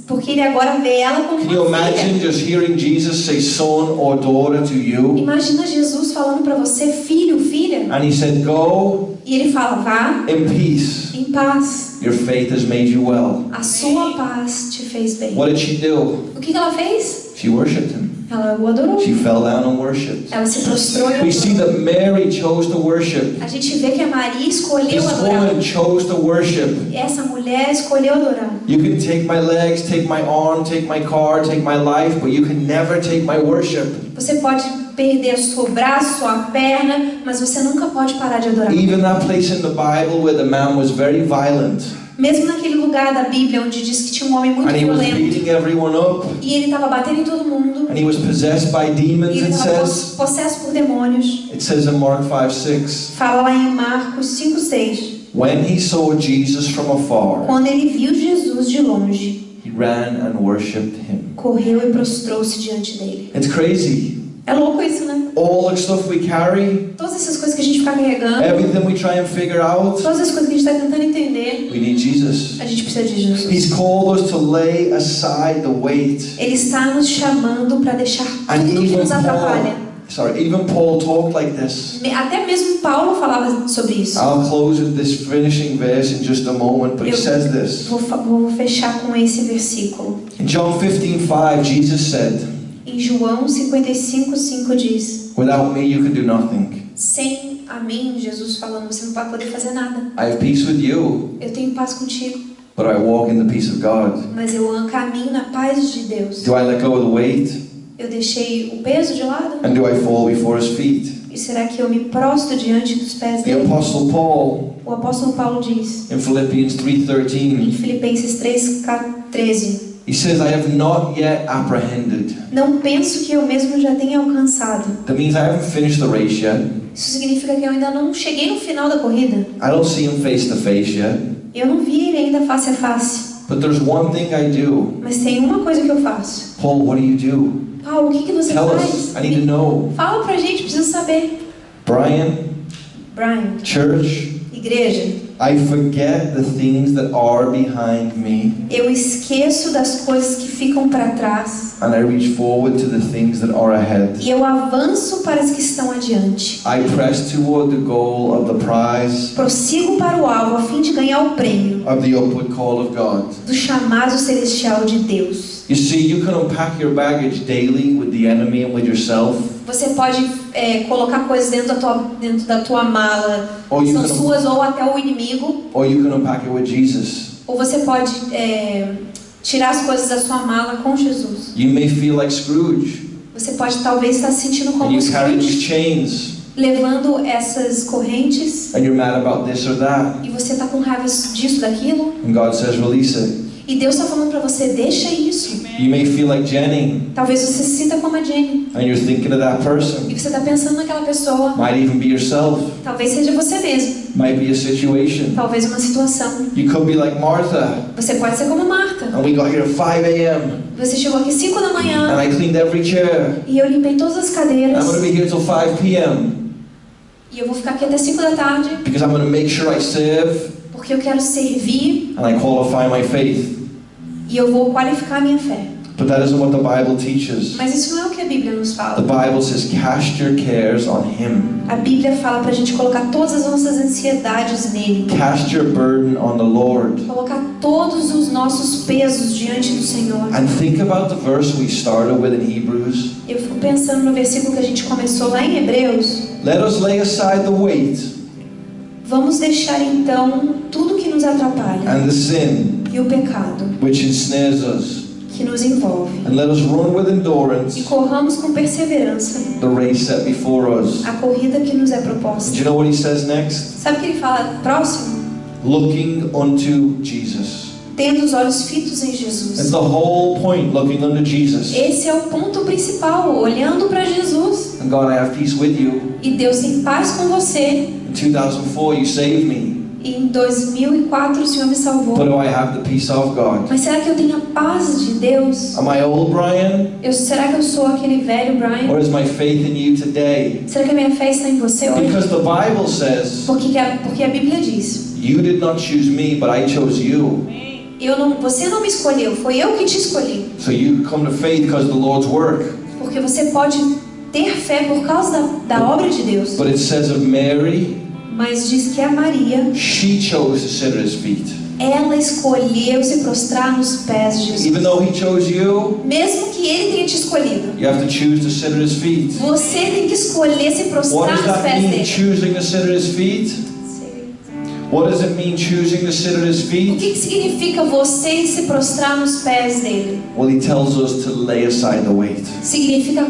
S2: Porque ele agora vê ela como
S3: Can you
S2: uma
S3: imagine
S2: filha.
S3: just hearing Jesus say son or daughter to you?
S2: Imagina Jesus falando para você: filho, filha.
S3: And he said, go
S2: E ele fala: vá
S3: in peace.
S2: em paz.
S3: Your faith has made you well.
S2: A sua paz te fez bem.
S3: What did she do?
S2: O que ela fez?
S3: She worshipped him.
S2: Ela o adorou.
S3: She fell down and worshipped.
S2: Ela se prostrou e
S3: We see
S2: adorou.
S3: that Mary chose to worship.
S2: A gente vê que a Maria escolheu
S3: This
S2: adorar.
S3: woman chose to worship.
S2: Essa mulher escolheu adorar.
S3: You can take my legs, take my arm, take my car, take my life, but you can never take my worship.
S2: Você pode perder o seu braço, a perna, mas você nunca pode parar de adorar.
S3: Even that place in the Bible where the man was very violent
S2: Mesmo naquele lugar da Bíblia onde diz que tinha um homem muito
S3: and he was
S2: violento
S3: beating everyone up
S2: e ele estava batendo em todo mundo,
S3: and he was possessed by
S2: e
S3: demons,
S2: ele
S3: it
S2: estava
S3: says.
S2: possesso por demônios.
S3: It says in Mark 5:6.
S2: Fala lá em Marcos 5:6.
S3: When he saw Jesus from afar,
S2: Quando ele viu Jesus de longe,
S3: he ran and worshipped him.
S2: correu e prostrou-se diante dele.
S3: It's crazy.
S2: É louco isso, né?
S3: All the stuff we carry,
S2: Todas essas coisas que a gente fica carregando,
S3: everything we try and figure out,
S2: todas as coisas que a gente está tentando entender,
S3: we need Jesus.
S2: a gente precisa de Jesus.
S3: He's called us to lay aside the weight.
S2: Ele está nos chamando para deixar
S3: And
S2: tudo que
S3: even
S2: nos atrapalha.
S3: Paul talked like this.
S2: Até mesmo Paulo falava sobre isso.
S3: I'll close with this finishing verse in just a moment, but he says this.
S2: Vou fechar com esse versículo.
S3: In John 15:5, Jesus said,
S2: Em João 55:5 diz:
S3: "Without me you can do nothing.
S2: Sem a mim, Jesus falando, você não vai poder fazer nada.
S3: I have peace with you,
S2: Eu tenho paz contigo,
S3: but I walk in the peace of God."
S2: mas eu caminho na paz de Deus.
S3: Do I let go of the weight?
S2: Eu deixei o peso de lado?
S3: And do I fall before his feet?
S2: E será que eu me prostro diante dos pés
S3: The
S2: dele?
S3: Apostle Paul,
S2: O apóstolo Paulo diz
S3: in Philippians
S2: em
S3: 3:13,
S2: Filipenses 3:13:
S3: he says, "I have not yet apprehended."
S2: Não penso que eu mesmo já tenha alcançado.
S3: That means I haven't finished the race yet.
S2: Isso significa que eu ainda não cheguei no final da corrida.
S3: I don't see him face to face yet.
S2: Eu não vi ele ainda face a face.
S3: But there's one thing I do.
S2: Mas tem uma coisa que eu faço.
S3: Paul, what do you do?
S2: Paulo, o que você
S3: Tell
S2: faz?
S3: us. I need to know.
S2: Fala pra gente, preciso saber.
S3: Brian,
S2: Brian,
S3: church,
S2: igreja,
S3: I forget the things that are behind me,
S2: eu esqueço das coisas que ficam para trás
S3: and I reach forward to the things that are ahead.
S2: e eu avanço para as que estão adiante.
S3: I press toward the goal of the prize
S2: Prossigo para o alvo a fim de ganhar o prêmio
S3: of the upward call of God.
S2: do chamado celestial de Deus.
S3: You see, you can unpack your baggage daily with the enemy and with yourself.
S2: Você pode colocar coisas dentro da tua mala,
S3: Ou
S2: são
S3: you can-
S2: suas ou até o inimigo,
S3: Or you can unpack it with Jesus.
S2: ou você pode tirar as coisas da sua mala com Jesus.
S3: You may feel like Scrooge,
S2: Você pode talvez estar se sentindo
S3: and
S2: como
S3: you carry these
S2: Scrooge,
S3: chains,
S2: levando essas correntes,
S3: and you're mad about this or that.
S2: e você está com raiva disso, daquilo,
S3: And God says, release it.
S2: e Deus está falando para você, deixa isso.
S3: You may feel like Jenny,
S2: Talvez você se sinta como a Jenny,
S3: and you're thinking of that person.
S2: e você está pensando naquela pessoa.
S3: Might even be yourself.
S2: Talvez seja você mesmo,
S3: Might be a situation.
S2: talvez uma situação.
S3: You could be like Martha,
S2: Você pode ser como Marta.
S3: and we got here at 5 a.m.
S2: Você chegou aqui 5 da manhã,
S3: and I cleaned every chair.
S2: e eu limpei todas as cadeiras,
S3: I'm going to be here till 5 p.m.
S2: e eu vou ficar aqui até 5 da tarde,
S3: because I'm going to make sure I serve
S2: porque eu quero servir,
S3: and I qualify my faith.
S2: e eu vou qualificar a minha fé.
S3: But that isn't what the Bible teaches.
S2: Mas isso não é o que a Bíblia nos
S3: The
S2: fala.
S3: Bible says, cast your cares on Him.
S2: A Bíblia fala pra gente colocar todas as nossas ansiedades nele.
S3: Cast your burden on the Lord.
S2: Colocar todos os nossos pesos diante do Senhor.
S3: And think about the verse we started with in Hebrews.
S2: Eu fico pensando no versículo que a gente começou lá em Hebreus.
S3: Let us lay aside the weight
S2: Vamos deixar então tudo que nos atrapalha
S3: and the sin
S2: e o pecado
S3: which ensnares us.
S2: que nos envolve.
S3: And let us run with
S2: E
S3: endurance
S2: corramos com perseverança
S3: the race set before us.
S2: a corrida que nos é
S3: Do
S2: proposta.
S3: you know what he says next?
S2: Sabe o que ele fala? Próximo?
S3: Looking unto Jesus.
S2: Tendo os olhos fitos em
S3: That's
S2: Jesus.
S3: the whole point, looking unto Jesus.
S2: Esse é o ponto principal, olhando para Jesus.
S3: And God, I have peace with you.
S2: E Deus tem paz com você.
S3: In 2004, you saved me.
S2: E em 2004 o Senhor me salvou.
S3: But do I have the peace of God?
S2: Mas será que eu tenho a paz de Deus?
S3: Am I old Brian?
S2: Será que eu sou aquele velho Brian?
S3: Or is my faith in you today?
S2: Será que a minha fé está em você hoje?
S3: Because the Bible says,
S2: Porque a Bíblia diz:
S3: you did not choose me, but I chose you.
S2: você não me escolheu, foi eu que te escolhi.
S3: So you come to faith because of the Lord's work.
S2: Porque você pode ter fé por causa da obra de Deus.
S3: But it says of Mary,
S2: Mas diz que a Maria,
S3: she chose to sit at his feet.
S2: ela escolheu se prostrar nos pés de Jesus.
S3: Even though he chose you,
S2: Mesmo que ele tenha te escolhido,
S3: you have to choose to sit at his feet.
S2: você tem que escolher se
S3: What
S2: prostrar
S3: does
S2: nos
S3: that
S2: pés
S3: mean,
S2: dele.
S3: choosing to sit at his feet? What does it mean, choosing to sit at his
S2: O
S3: feet?
S2: que significa você se prostrar nos pés dele?
S3: Well, he tells us to lay aside the weight.
S2: Significa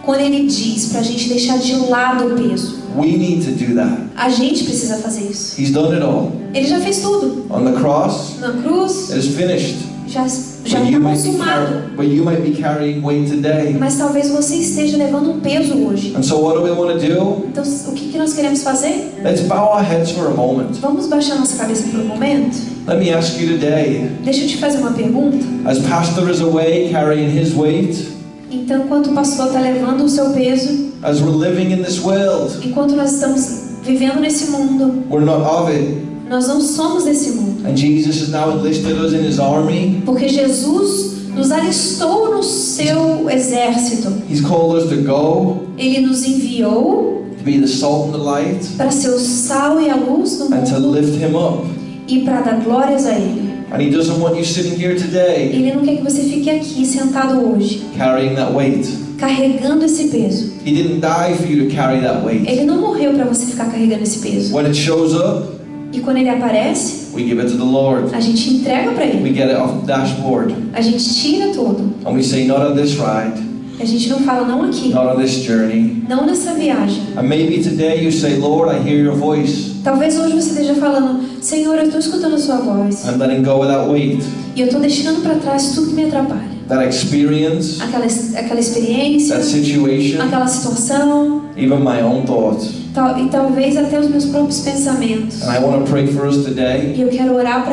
S2: quando Ele diz pra gente deixar de lado o peso.
S3: We need to do that.
S2: A gente precisa fazer isso.
S3: He's done it all.
S2: Ele já fez tudo.
S3: On the cross,
S2: Na cruz,
S3: it is finished.
S2: já está
S3: But
S2: consumado.
S3: you might be carrying weight today.
S2: Mas talvez você esteja levando um peso hoje.
S3: And so what do we want to do?
S2: Então, o que nós queremos fazer?
S3: Let's bow our heads for a moment.
S2: Vamos baixar nossa cabeça por um momento?
S3: Let me ask you today,
S2: Deixa eu te fazer uma pergunta.
S3: as pastor is away carrying his weight,
S2: Então, enquanto o pastor está levando o seu peso,
S3: as we're living in this world,
S2: enquanto nós estamos vivendo nesse mundo,
S3: we're not of it.
S2: nós não somos desse mundo.
S3: And Jesus has now enlisted us in his army.
S2: Porque Jesus nos alistou no seu exército.
S3: He's called us to go,
S2: Ele nos enviou
S3: to be the salt and the light,
S2: para ser o sal e a luz do
S3: and to
S2: mundo
S3: lift him up.
S2: e para dar glórias a Ele.
S3: And he doesn't want you sitting here today
S2: Ele não quer que você fique aqui sentado hoje,
S3: carrying that weight.
S2: carregando esse peso.
S3: He didn't die for you to carry that weight.
S2: Ele não morreu para você ficar carregando esse peso.
S3: When it shows up,
S2: E quando ele aparece,
S3: we give it to the Lord.
S2: a gente entrega para
S3: We
S2: Ele.
S3: get it off the dashboard.
S2: A gente tira tudo.
S3: And we say, not on this ride,
S2: A gente não fala não aqui,
S3: not on this journey.
S2: não nessa viagem.
S3: And maybe today you say, Lord, I hear your voice.
S2: Talvez hoje você esteja falando, Senhor, eu estou escutando a sua voz.
S3: I'm letting go of that weight,
S2: E eu estou deixando para trás tudo que me atrapalha.
S3: that experience,
S2: Aquela experiência,
S3: that situation,
S2: aquela situação,
S3: even my own thoughts.
S2: e talvez até os meus próprios pensamentos.
S3: And I want to pray for us today
S2: E eu quero orar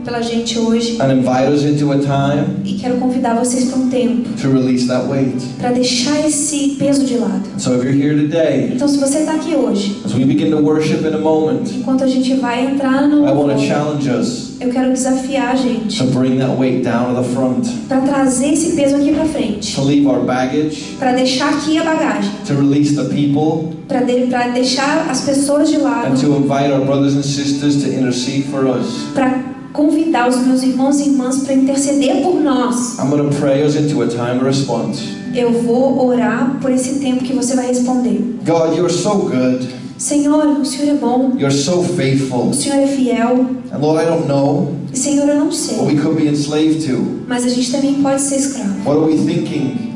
S2: pela gente hoje.
S3: and invite us into a time
S2: E quero convidar vocês para um tempo,
S3: to release that weight.
S2: para deixar esse peso de lado.
S3: So if you're here today,
S2: Então, se você está aqui hoje,
S3: as we begin to worship in a moment,
S2: enquanto a gente vai entrar no
S3: I want to
S2: louvor,
S3: challenge us
S2: eu quero desafiar a gente
S3: to bring that weight down to the front,
S2: para trazer esse peso aqui para frente,
S3: to leave our baggage,
S2: para deixar aqui a bagagem,
S3: to release the people,
S2: para deixar as pessoas de
S3: and
S2: lado,
S3: to invite our brothers and sisters to intercede for us.
S2: para convidar os meus irmãos e irmãs para interceder por nós.
S3: I'm going to pray us into a time of response.
S2: Eu vou orar por esse tempo que você vai responder.
S3: God, you are so good.
S2: Senhor, o Senhor é bom,
S3: You're so faithful.
S2: o Senhor é fiel.
S3: And Lord, I don't know
S2: E, Senhor, eu não
S3: what
S2: sei,
S3: we could be enslaved to.
S2: mas a gente também pode ser escravo.
S3: What are we thinking?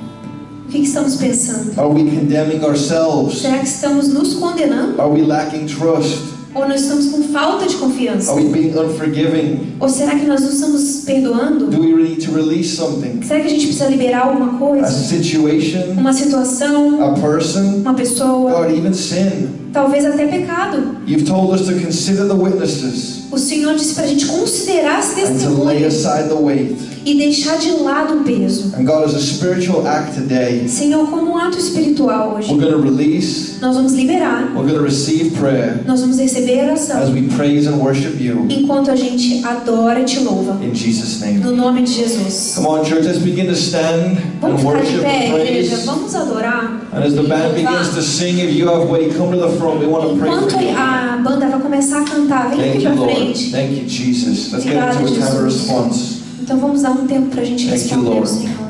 S2: O que estamos pensando?
S3: Are we condemning ourselves?
S2: Será que estamos nos condenando?
S3: Are we lacking trust?
S2: Ou nós estamos com falta de confiança?
S3: Are we being unforgiving?
S2: Ou será que nós não estamos perdoando?
S3: Do we need to release something?
S2: Será que a gente precisa liberar alguma
S3: A
S2: coisa?
S3: situation?
S2: Uma situação?
S3: A person?
S2: Uma pessoa?
S3: God, even sin.
S2: Talvez até pecado.
S3: You've told us to consider the witnesses
S2: O Senhor disse para a gente considerar as
S3: and to lay
S2: testemunhas
S3: aside the weight.
S2: e deixar de lado o peso.
S3: And God, as a spiritual act today,
S2: Senhor, como um ato espiritual hoje,
S3: we're going to release,
S2: nós vamos liberar,
S3: we're going to receive prayer
S2: nós vamos receber oração
S3: as we praise and worship you
S2: enquanto a gente adora e te louva.
S3: in Jesus' name.
S2: No nome de Jesus.
S3: Come on, church, let's begin to stand
S2: Vamos
S3: and
S2: ficar de
S3: worship
S2: pé,
S3: and
S2: igreja.
S3: praise.
S2: Vamos adorar.
S3: And as the band begins to sing, if you have weight, come to the front. We want to pray
S2: Enquanto
S3: for you.
S2: a banda vai começar a cantar, vem aqui
S3: Thank you,
S2: pra
S3: Lord.
S2: frente.
S3: Thank you, Jesus. Let's get
S2: Obrigada,
S3: into a time of
S2: Jesus.
S3: response.
S2: Então vamos dar um tempo pra gente
S3: Thank you,
S2: responder ao
S3: Lord.
S2: Senhor.